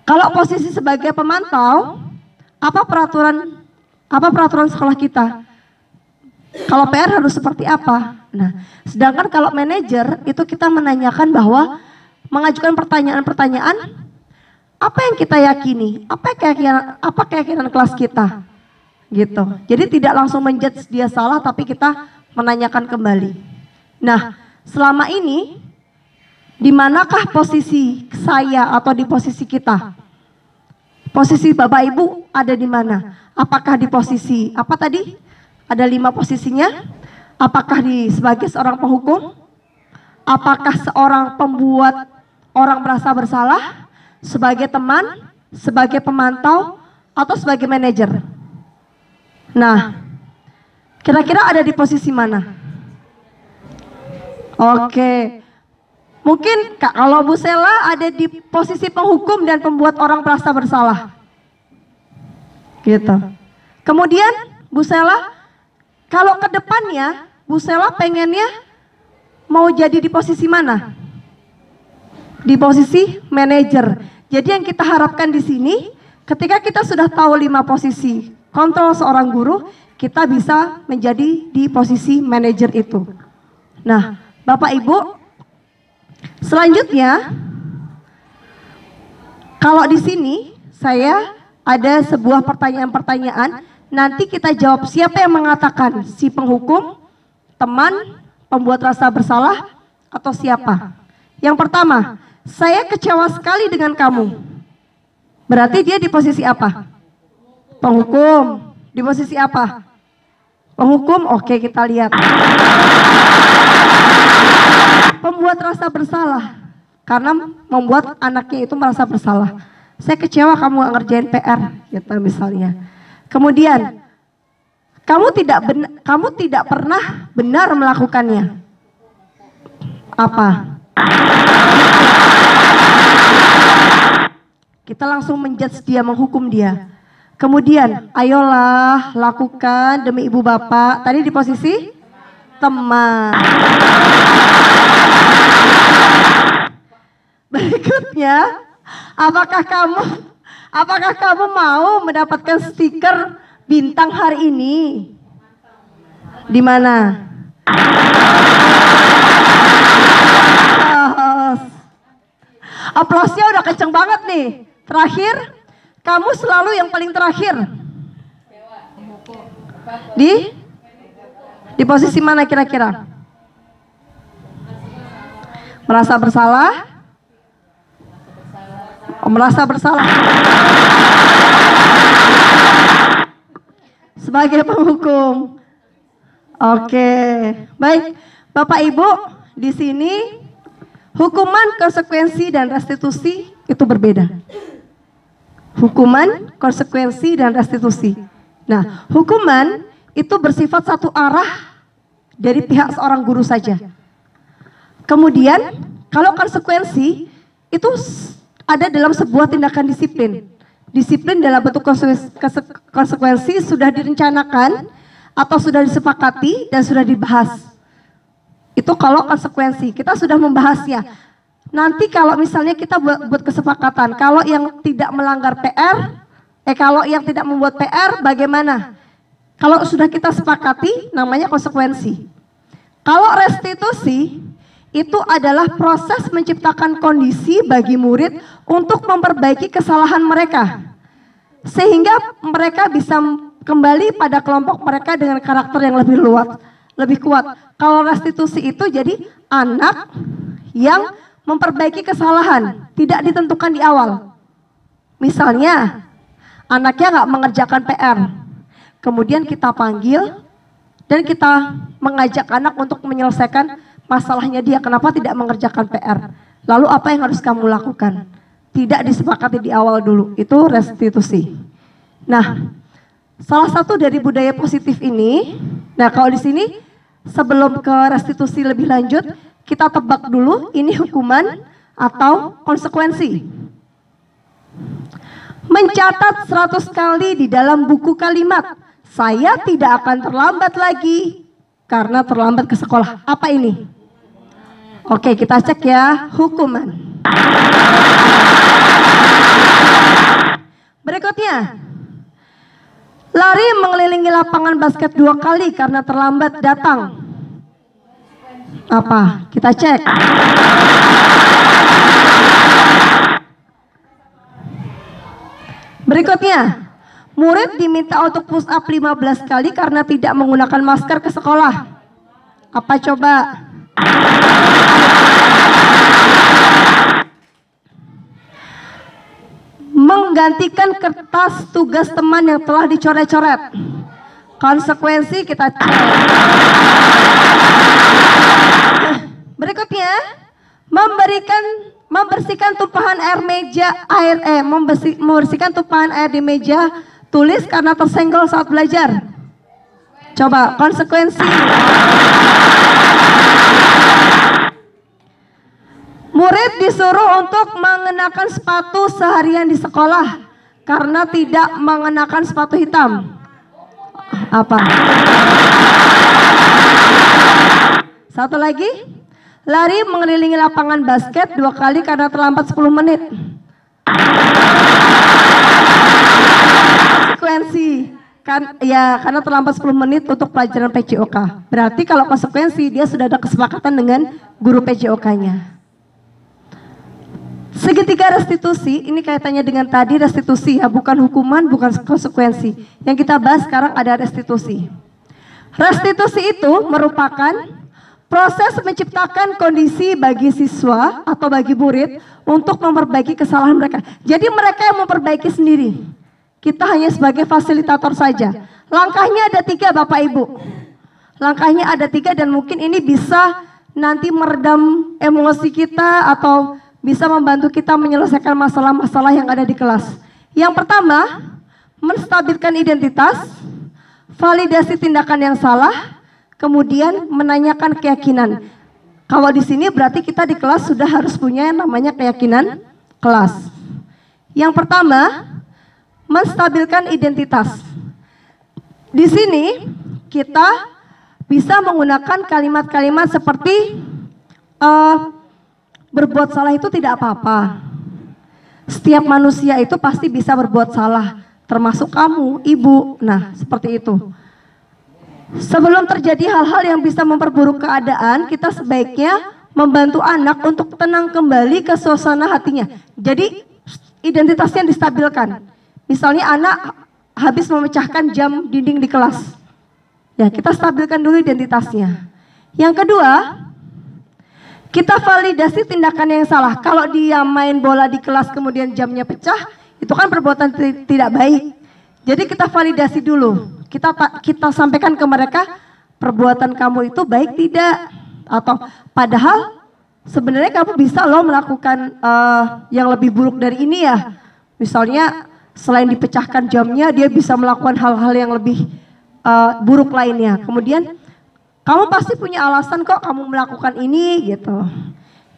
Kalau posisi sebagai pemantau, apa peraturan sekolah kita? Kalau PR harus seperti apa? Nah, sedangkan kalau manajer itu kita menanyakan bahwa mengajukan pertanyaan-pertanyaan. Apa yang kita yakini? Apa keyakinan kelas kita? Gitu. Jadi tidak langsung menjudge dia salah, tapi kita menanyakan kembali. Nah, selama ini di manakah posisi saya atau di posisi kita? Posisi Bapak Ibu ada di mana? Apakah di posisi apa tadi? Ada 5 posisinya. Apakah sebagai seorang penghukum? Apakah seorang pembuat orang merasa bersalah? Sebagai teman, sebagai pemantau, atau sebagai manajer? Nah, kira-kira ada di posisi mana? Oke, mungkin kalau Bu Sela ada di posisi penghukum dan pembuat orang merasa bersalah. Gitu. Kemudian Bu Sela, kalau ke depannya Bu Sela pengennya mau jadi di posisi mana? Di posisi manajer. Jadi yang kita harapkan di sini, ketika kita sudah tahu 5 posisi kontrol seorang guru, kita bisa menjadi di posisi manajer itu. Nah, Bapak Ibu, selanjutnya, kalau di sini saya ada sebuah pertanyaan-pertanyaan, nanti kita jawab siapa yang mengatakan, si penghukum, teman, pembuat rasa bersalah, atau siapa? Yang pertama, saya kecewa sekali dengan kamu. Berarti dia di posisi apa? Penghukum. Di posisi apa? Penghukum, oke kita lihat. Pembuat rasa bersalah. Karena membuat anaknya itu merasa bersalah. Saya kecewa kamu gak ngerjain PR, gitu misalnya. Kemudian, kamu tidak pernah benar melakukannya. Apa? Kita langsung menjudge dia, menghukum dia. Kemudian, ayolah lakukan demi ibu bapak. Tadi di posisi teman. Berikutnya, apakah kamu mau mendapatkan stiker bintang hari ini? Di mana? Aplausnya udah kenceng banget nih. Terakhir, kamu selalu yang paling terakhir. Di posisi mana kira-kira? Merasa bersalah? Merasa bersalah. Sebagai penghukum. Oke, baik. Bapak Ibu, di sini hukuman, konsekuensi, dan restitusi itu berbeda. Hukuman, konsekuensi, dan restitusi. Nah, hukuman itu bersifat satu arah dari pihak seorang guru saja. Kemudian, kalau konsekuensi itu ada dalam sebuah tindakan disiplin. Disiplin dalam bentuk konsekuensi sudah direncanakan atau sudah disepakati dan sudah dibahas. Itu kalau konsekuensi, kita sudah membahasnya. Nanti kalau misalnya kita buat kesepakatan, kalau yang tidak melanggar PR, kalau yang tidak membuat PR bagaimana? Kalau sudah kita sepakati, namanya konsekuensi. Kalau restitusi, itu adalah proses menciptakan kondisi bagi murid untuk memperbaiki kesalahan mereka. Sehingga mereka bisa kembali pada kelompok mereka dengan karakter yang lebih luas, lebih kuat. Kalau restitusi itu jadi anak yang memperbaiki kesalahan, tidak ditentukan di awal. Misalnya, anaknya nggak mengerjakan PR, kemudian kita panggil dan kita mengajak anak untuk menyelesaikan masalahnya dia, kenapa tidak mengerjakan PR. Lalu apa yang harus kamu lakukan? Tidak disepakati di awal dulu, itu restitusi. Nah, salah satu dari budaya positif ini, nah kalau di sini sebelum ke restitusi lebih lanjut, kita tebak dulu ini hukuman atau konsekuensi. Mencatat 100 kali di dalam buku kalimat, saya tidak akan terlambat lagi karena terlambat ke sekolah. Apa ini? Oke, kita cek ya, hukuman. Berikutnya, lari mengelilingi lapangan basket 2 kali karena terlambat datang. Apa? Kita cek. Berikutnya, murid diminta untuk push up 15 kali karena tidak menggunakan masker ke sekolah. Apa coba? Menggantikan kertas tugas teman yang telah dicoret-coret. Konsekuensi kita cek. Berikutnya, membersihkan tumpahan air membersihkan tumpahan air di meja tulis karena tersenggol saat belajar. Coba konsekuensi. Murid disuruh untuk mengenakan sepatu seharian di sekolah karena tidak mengenakan sepatu hitam. Apa? Satu lagi, lari mengelilingi lapangan basket 2 kali karena terlambat 10 menit. Konsekuensi kan ya, karena terlambat 10 menit untuk pelajaran PJOK. Berarti kalau konsekuensi dia sudah ada kesepakatan dengan guru PJOK-nya. Segitiga restitusi, ini kaitannya dengan tadi restitusi ya, bukan hukuman, bukan konsekuensi. Yang kita bahas sekarang ada restitusi. Restitusi itu merupakan proses menciptakan kondisi bagi siswa atau bagi murid untuk memperbaiki kesalahan mereka. Jadi mereka yang memperbaiki sendiri. Kita hanya sebagai fasilitator saja. Langkahnya ada 3 Bapak Ibu. Langkahnya ada 3 dan mungkin ini bisa nanti meredam emosi kita atau bisa membantu kita menyelesaikan masalah-masalah yang ada di kelas. Yang pertama, menstabilkan identitas, validasi tindakan yang salah, kemudian menanyakan keyakinan. Kalau di sini berarti kita di kelas sudah harus punya yang namanya keyakinan kelas. Yang pertama, menstabilkan identitas. Di sini kita bisa menggunakan kalimat-kalimat seperti berbuat salah itu tidak apa-apa. Setiap manusia itu pasti bisa berbuat salah, termasuk kamu, ibu. Nah, seperti itu. Sebelum terjadi hal-hal yang bisa memperburuk keadaan, kita sebaiknya membantu anak untuk tenang kembali ke suasana hatinya. Jadi, identitasnya distabilkan. Misalnya anak habis memecahkan jam dinding di kelas. Ya, kita stabilkan dulu identitasnya. Yang kedua, kita validasi tindakan yang salah. Kalau dia main bola di kelas kemudian jamnya pecah, itu kan perbuatan tidak baik. Jadi kita validasi dulu. Kita sampaikan ke mereka, perbuatan kamu itu baik tidak? Atau padahal sebenarnya kamu bisa loh melakukan yang lebih buruk dari ini ya. Misalnya selain dipecahkan jamnya, dia bisa melakukan hal-hal yang lebih buruk lainnya. Kemudian kamu pasti punya alasan kok kamu melakukan ini gitu.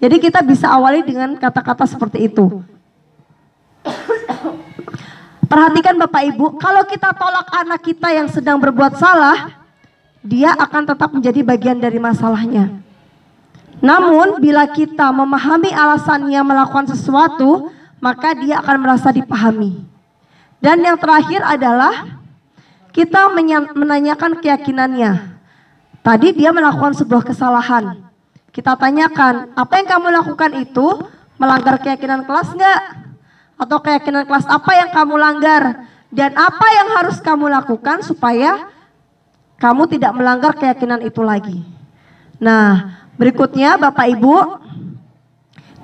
Jadi kita bisa awali dengan kata-kata seperti itu. Perhatikan Bapak Ibu, kalau kita tolak anak kita yang sedang berbuat salah, dia akan tetap menjadi bagian dari masalahnya. Namun bila kita memahami alasannya melakukan sesuatu, maka dia akan merasa dipahami. Dan yang terakhir adalah kita menanyakan keyakinannya. Tadi dia melakukan sebuah kesalahan. Kita tanyakan, apa yang kamu lakukan itu melanggar keyakinan kelas enggak? Atau keyakinan kelas apa yang kamu langgar? Dan apa yang harus kamu lakukan supaya kamu tidak melanggar keyakinan itu lagi? Nah, berikutnya Bapak Ibu,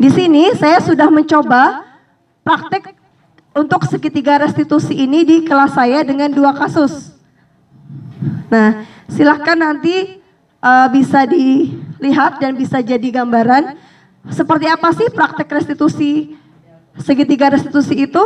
di sini saya sudah mencoba praktek untuk segitiga restitusi ini di kelas saya dengan 2 kasus. Nah, silahkan nanti bisa dilihat dan bisa jadi gambaran seperti apa sih praktek restitusi, segitiga restitusi itu.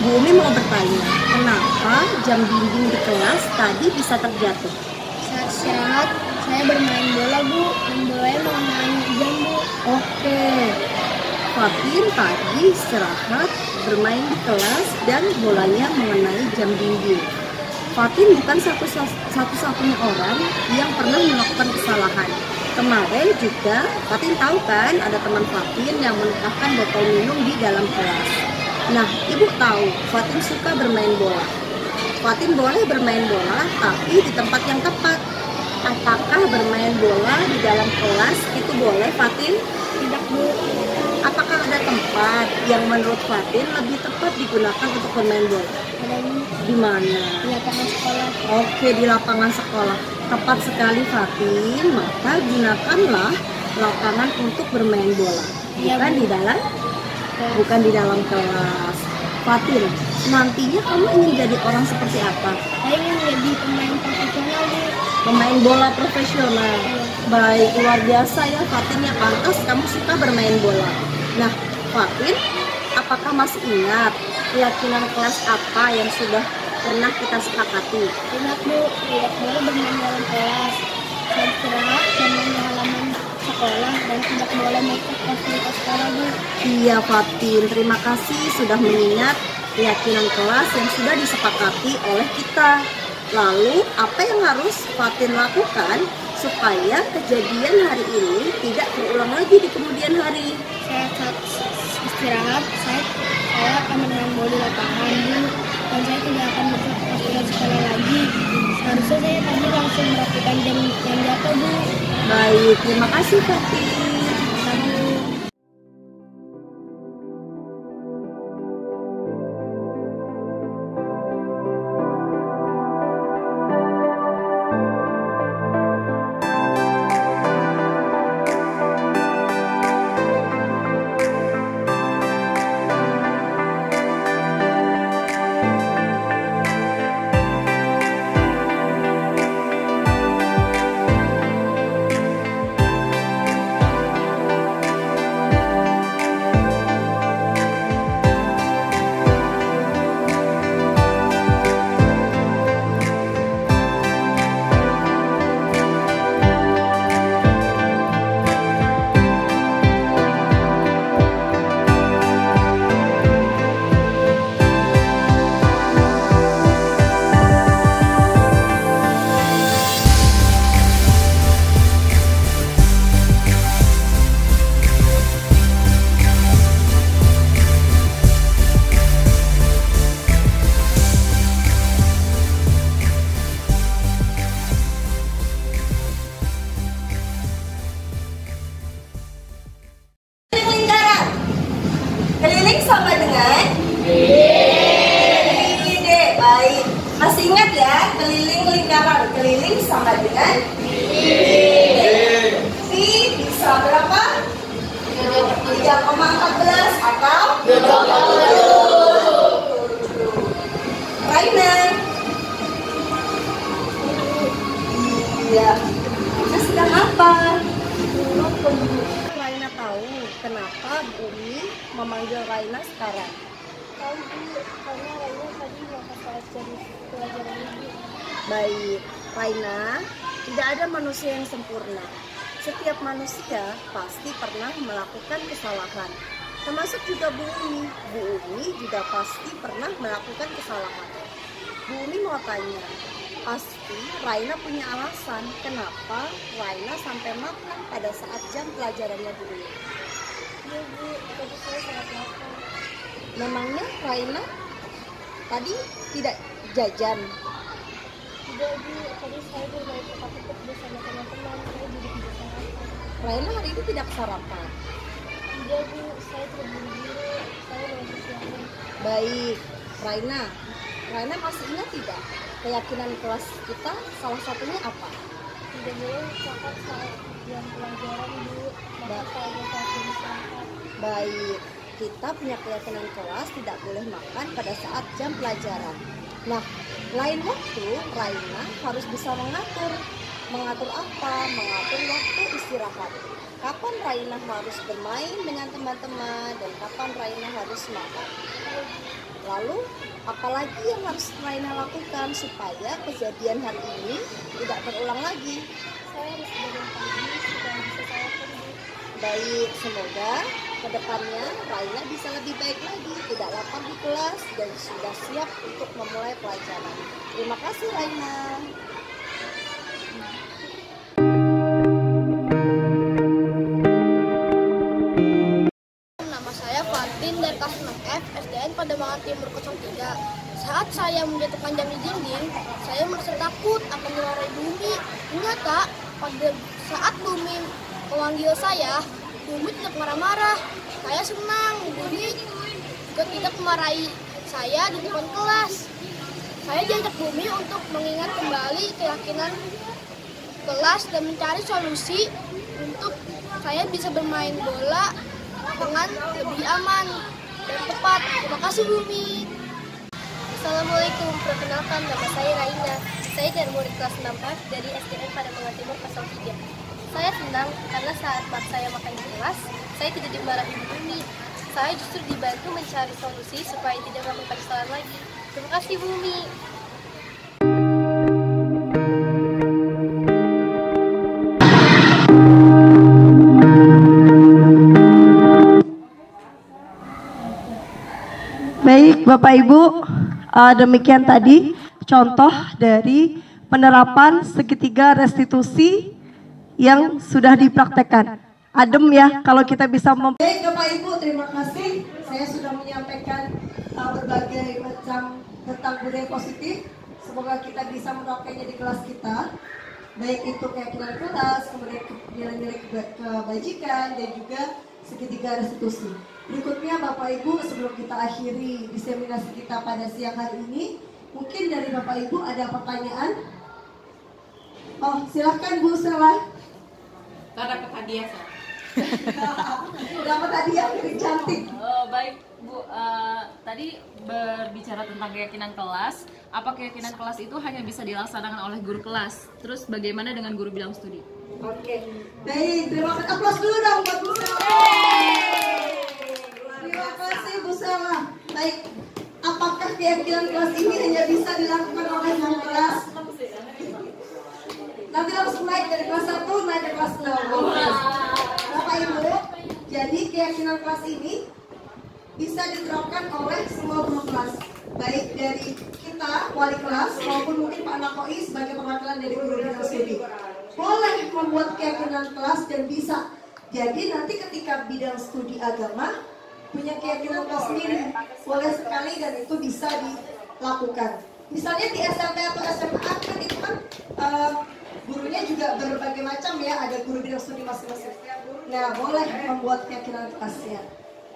Bu Umi mau bertanya, kenapa jam dinding di kelas tadi bisa terjatuh? Saat saya bermain bola, Bu, dan bolanya mengenai jam, Bu. Oke, Fatin tadi istirahat bermain di kelas dan bolanya mengenai jam dinding. Fatin bukan satu-satunya orang yang pernah melakukan kesalahan. Kemarin juga Fatin tahu kan ada teman Fatin yang meletakkan botol minum di dalam kelas. Nah, Ibu tahu Fatin suka bermain bola. Fatin boleh bermain bola tapi di tempat yang tepat. Apakah bermain bola di dalam kelas itu boleh, Fatin? Tidak, Bu. Apakah ada tempat yang menurut Fatin lebih tepat digunakan untuk bermain bola? Ada, Bu. Di mana? Di lapangan sekolah. Oke, di lapangan sekolah. Tepat sekali, Fatin. Maka gunakanlah lapangan untuk bermain bola. Bukan di dalam? Bukan di dalam kelas. Fatin, nantinya kamu ingin jadi orang seperti apa? Saya ingin jadi pemain profesional, Bu. Pemain bola profesional. Baik, luar biasa ya Fatin, yang pantas kamu suka bermain bola. Nah, Fatin, apakah masih ingat keyakinan kelas apa yang sudah pernah kita sepakati? Tidak Bu, tidak boleh bermain dalam kelas. Saya istirahat dan main di halaman sekolah dan tidak boleh masuk fasilitas sekolah Bu. Iya Fatin, terima kasih sudah mengingat keyakinan kelas yang sudah disepakati oleh kita. Lalu apa yang harus Fatin lakukan supaya kejadian hari ini tidak terulang lagi di kemudian hari? Saya saat istirahat, saya akan menang bola di lapangan Bu, dan saya tidak akan masuk fasilitas sekolah lagi. Seharusnya saya tadi langsung merapikan jam yang jatuh Bu. Baik, terima kasih Fatin. Keliling sama dengan ide. Baik, masih ingat ya, keliling lingkaran. Keliling sama dengan ide. V bisa berapa? 3,14 atau 20. Raina. Iya. Kita sedang apa? Raina tahu kenapa Umi memanggil Raina sekarang? Tahu Bu, karena Raina tadi mau pelajari pelajaran Ibu. Baik, Raina, tidak ada manusia yang sempurna. Setiap manusia pasti pernah melakukan kesalahan. Termasuk juga Bu Umi. Bu Umi juga pasti pernah melakukan kesalahan. Bu Umi mau tanya, pasti Raina punya alasan kenapa Raina sampai makan pada saat jam pelajarannya dulu. Iya Bu, tadi saya sangat lapar. Memangnya Raina tadi tidak jajan? Tidak Bu, tadi saya bermain petak-petak bersama teman-teman, saya jadi tidak sarapan. Raina hari ini tidak sarapan? Tidak Bu, saya terburu-buru, saya mau kesiangan. Baik, Raina masih ingat tidak keyakinan kelas kita salah satunya apa? Tidak boleh makan saat jam pelajaran Bu, maka saya saat istirahat. Baik, kita punya keyakinan kelas tidak boleh makan pada saat jam pelajaran. Nah, lain waktu Raina harus bisa mengatur apa? Mengatur waktu istirahat. Kapan Raina harus bermain dengan teman-teman dan kapan Raina harus makan. Lalu, apalagi yang harus Raina lakukan supaya kejadian hari ini tidak terulang lagi? Saya harus bangun pagi supaya bisa sarapan Bu. Baik, semoga kedepannya Raina bisa lebih baik lagi, tidak lapar di kelas dan sudah siap untuk memulai pelajaran. Terima kasih Raina. Nama saya Fatin dari kelas 6F SDN Pademangan Timur 03. Saat saya menjatuhkan jam di dinding, saya merasa takut akan dimarahi Bumi. Ternyata pada saat Bumi memanggil saya, Bumi tidak marah-marah. Saya senang, Bumi juga tidak memarahi saya di depan kelas. Saya diajak Bumi untuk mengingat kembali keyakinan kelas dan mencari solusi untuk saya bisa bermain bola dengan lebih aman dan tepat. Terima kasih Bumi. Assalamualaikum, perkenalkan nama saya Raina. Saya dari murid kelas 6F dari SDN Pademangan Timur 03. Saya senang karena saat saya makan di kelas, saya tidak dimarahi Bumi. Saya justru dibantu mencari solusi supaya tidak melakukan kesalahan lagi. Terima kasih Bumi. Baik, Bapak Ibu, demikian tadi contoh dari penerapan segitiga restitusi yang sudah dipraktekkan. Adem ya kalau kita bisa Baik Bapak Ibu, terima kasih. Saya sudah menyampaikan berbagai macam tentang budaya positif. Semoga kita bisa menerapkannya di kelas kita. Baik itu keyakinan kelas, kemudian nilai-nilai kebajikan, dan juga segitiga restitusi. Berikutnya Bapak Ibu, sebelum kita akhiri diseminasi kita pada siang hari ini, mungkin dari Bapak Ibu ada pertanyaan? Oh, silahkan Bu Sela. Dapat hadiah, Dapat hadiah dari cantik. Baik Bu, tadi berbicara tentang keyakinan kelas. Apa keyakinan kelas itu hanya bisa dilaksanakan oleh guru kelas? Terus bagaimana dengan guru bidang studi? Oke, baik, terima kasih. Aplaus dulu dong buat Bu Sela. Terima kasih Bu Sela. Baik, apakah keyakinan kelas ini hanya bisa dilakukan oleh guru kelas? Nanti langsung naik dari kelas 1 naik ke kelas 6. Bapak Ibu, jadi keyakinan kelas ini bisa diterapkan oleh semua guru kelas, baik dari kita wali kelas maupun mungkin Pak Nakoi sebagai perwakilan dari guru bidang studi. Boleh membuat keyakinan kelas dan bisa. Jadi nanti ketika bidang studi agama punya keyakinan kelas sendiri, boleh sekali dan itu bisa dilakukan. Misalnya di SMP atau SMA kan itu kan gurunya juga berbagai macam ya, ada guru bidang studi masing-masing. Nah, boleh membuat keyakinan kelasnya.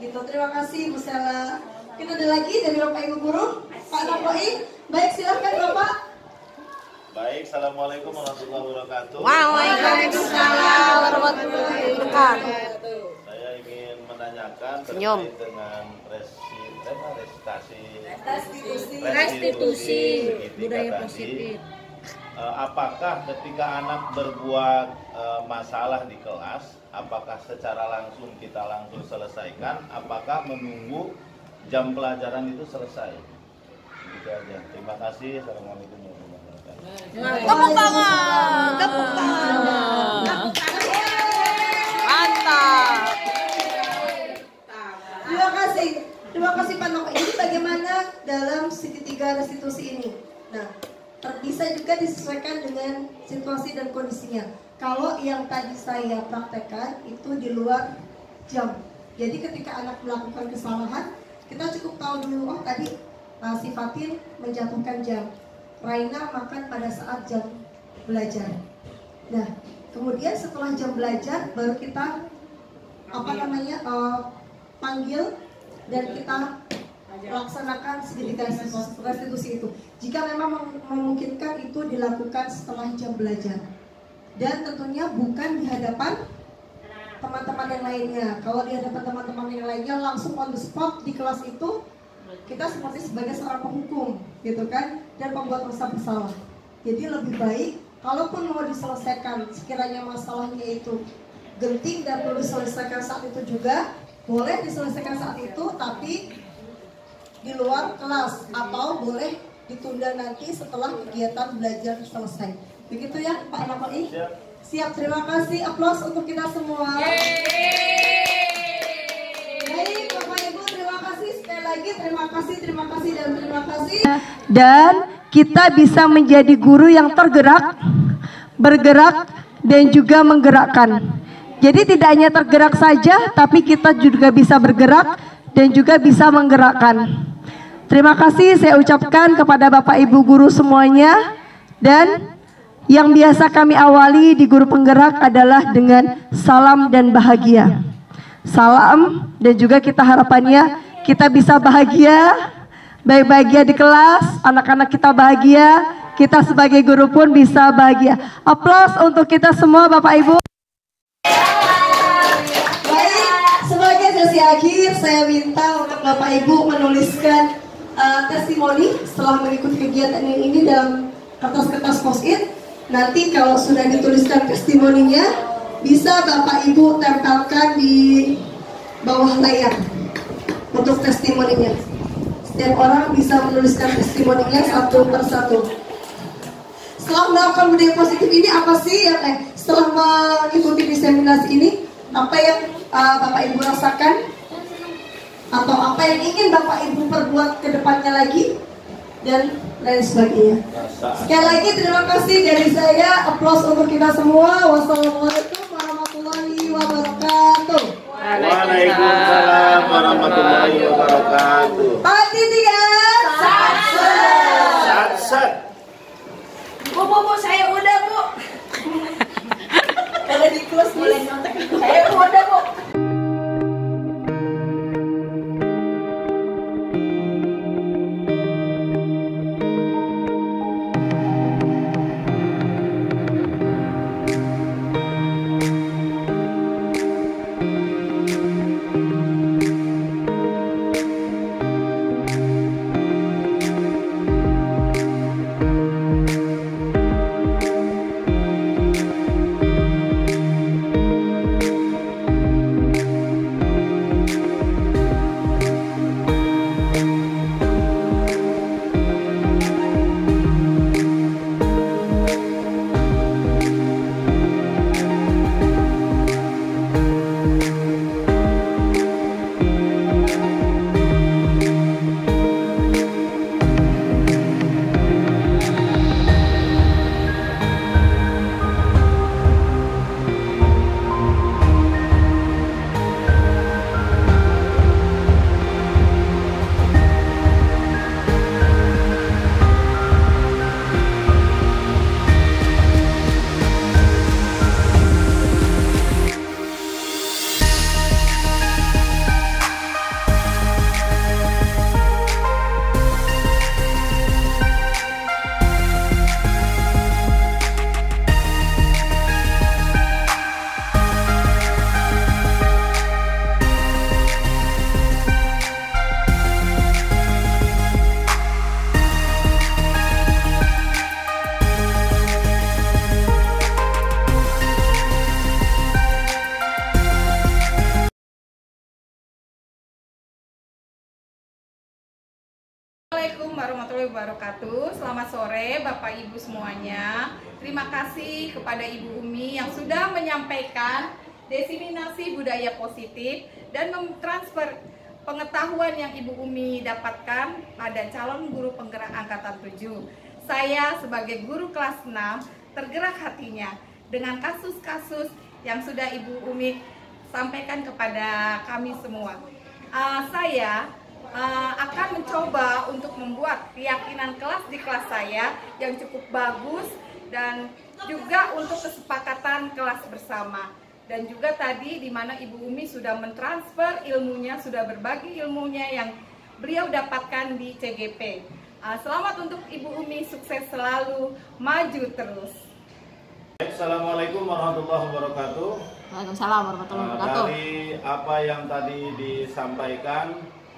Gitu, terima kasih Bu Sela. Kita ada lagi dari Bapak Ibu guru, Pak Nakoi. Baik, silakan Bapak. Baik, assalamualaikum warahmatullahi wabarakatuh. Waalaikumsalam warahmatullahi wabarakatuh. Saya ingin menanyakan terkait dengan restitusi budaya positif. Apakah ketika anak berbuat masalah di kelas, apakah secara langsung kita langsung selesaikan, apakah menunggu jam pelajaran itu selesai? Begitu aja. Terima kasih. Assalamualaikum warahmatullahi wabarakatuh. Tepuk tangan. Tepuk tangan. Mantap. Terima kasih. Terima kasih Pak Noko. Ini bagaimana dalam segitiga restitusi ini? Nah, bisa juga disesuaikan dengan situasi dan kondisinya. Kalau yang tadi saya praktekkan itu di luar jam. Jadi ketika anak melakukan kesalahan, kita cukup tahu dulu, oh tadi si Fatin menjatuhkan jam, Raina makan pada saat jam belajar. Nah, kemudian setelah jam belajar baru kita panggil dan kita laksanakan segitiga restitusi itu. Jika memang memungkinkan itu dilakukan setelah jam belajar. Dan tentunya bukan di hadapan teman-teman yang lainnya. Kalau di hadapan teman-teman yang lainnya langsung on the spot di kelas itu, kita seperti sebagai seorang penghukum gitu kan, dan pembuat rasa bersalah. Jadi lebih baik kalaupun mau diselesaikan, sekiranya masalahnya itu genting dan perlu diselesaikan saat itu juga, boleh diselesaikan saat itu, tapi di luar kelas, atau boleh ditunda nanti setelah kegiatan belajar selesai. Begitu ya Pak Nakoi? Siap, terima kasih. Aplaus untuk kita semua. Baik Bapak Ibu, terima kasih sekali lagi. Terima kasih dan terima kasih. Dan kita bisa menjadi guru yang tergerak, bergerak, dan juga menggerakkan. Jadi tidak hanya tergerak saja, tapi kita juga bisa bergerak dan juga bisa menggerakkan. Terima kasih saya ucapkan kepada Bapak Ibu guru semuanya. Dan yang biasa kami awali di guru penggerak adalah dengan salam dan bahagia. Salam dan juga kita harapannya kita bisa bahagia, bahagia di kelas, anak-anak kita bahagia, kita sebagai guru pun bisa bahagia. Aplaus untuk kita semua Bapak Ibu. Sebagai sesi akhir, saya minta untuk Bapak Ibu menuliskan testimoni setelah mengikuti kegiatan ini dalam kertas-kertas post-it. Nanti kalau sudah dituliskan testimoninya, bisa Bapak Ibu tempelkan di bawah layar untuk testimoninya. Setiap orang bisa menuliskan testimoninya satu persatu. Setelah melakukan budaya positif ini, apa sih yang setelah mengikuti diseminasi ini, apa yang Bapak Ibu rasakan? atau apa yang ingin Bapak Ibu perbuat ke depannya lagi, dan lain sebagainya. Sekali lagi terima kasih dari saya, aplaus untuk kita semua. Wassalamualaikum warahmatullahi wabarakatuh. Waalaikumsalam warahmatullahi wabarakatuh. Pati 3 Sat. Bu, saya udah, Bu. Kalau di close boleh nonton. Saya udah, Bu. Assalamualaikum warahmatullahi wabarakatuh. Selamat sore Bapak Ibu semuanya. Terima kasih kepada Ibu Umi yang sudah menyampaikan diseminasi budaya positif dan mentransfer pengetahuan yang Ibu Umi dapatkan pada calon guru penggerak angkatan 7. Saya sebagai guru kelas 6 tergerak hatinya dengan kasus-kasus yang sudah Ibu Umi sampaikan kepada kami semua. Saya akan mencoba untuk membuat keyakinan kelas di kelas saya yang cukup bagus dan juga untuk kesepakatan kelas bersama. Dan juga tadi di mana Ibu Umi sudah mentransfer ilmunya, sudah berbagi ilmunya yang beliau dapatkan di CGP. Selamat untuk Ibu Umi, sukses selalu, maju terus. Assalamualaikum warahmatullahi wabarakatuh. Waalaikumsalam warahmatullahi wabarakatuh. Dari apa yang tadi disampaikan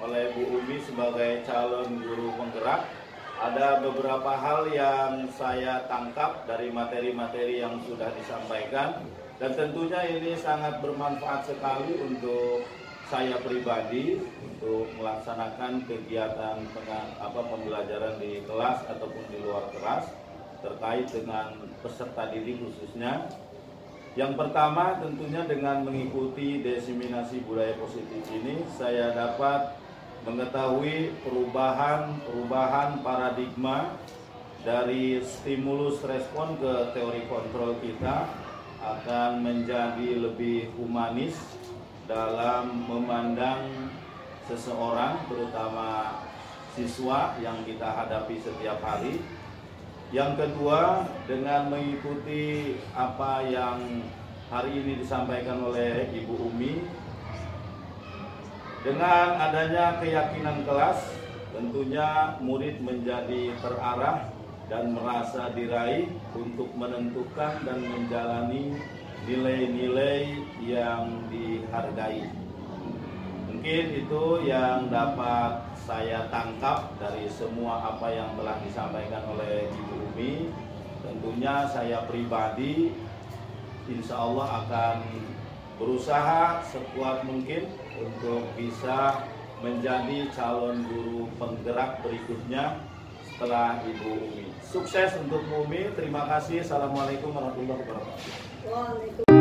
oleh Bu Umi sebagai calon guru penggerak, ada beberapa hal yang saya tangkap dari materi-materi yang sudah disampaikan, dan tentunya ini sangat bermanfaat sekali untuk saya pribadi untuk melaksanakan kegiatan pembelajaran di kelas ataupun di luar kelas terkait dengan peserta didik khususnya. Yang pertama tentunya dengan mengikuti diseminasi budaya positif ini, saya dapat mengetahui perubahan paradigma dari stimulus respon ke teori kontrol kita akan menjadi lebih humanis dalam memandang seseorang, terutama siswa yang kita hadapi setiap hari. Yang kedua, dengan mengikuti apa yang hari ini disampaikan oleh Ibu Umi, dengan adanya keyakinan kelas, tentunya murid menjadi terarah dan merasa diraih untuk menentukan dan menjalani nilai-nilai yang dihargai. Mungkin itu yang dapat saya tangkap dari semua apa yang telah disampaikan oleh Ibu Umi. Tentunya saya pribadi insya Allah akan berusaha sekuat mungkin untuk bisa menjadi calon guru penggerak berikutnya setelah Ibu Umi. Sukses untuk Bu Umi, terima kasih. Assalamualaikum warahmatullahi wabarakatuh.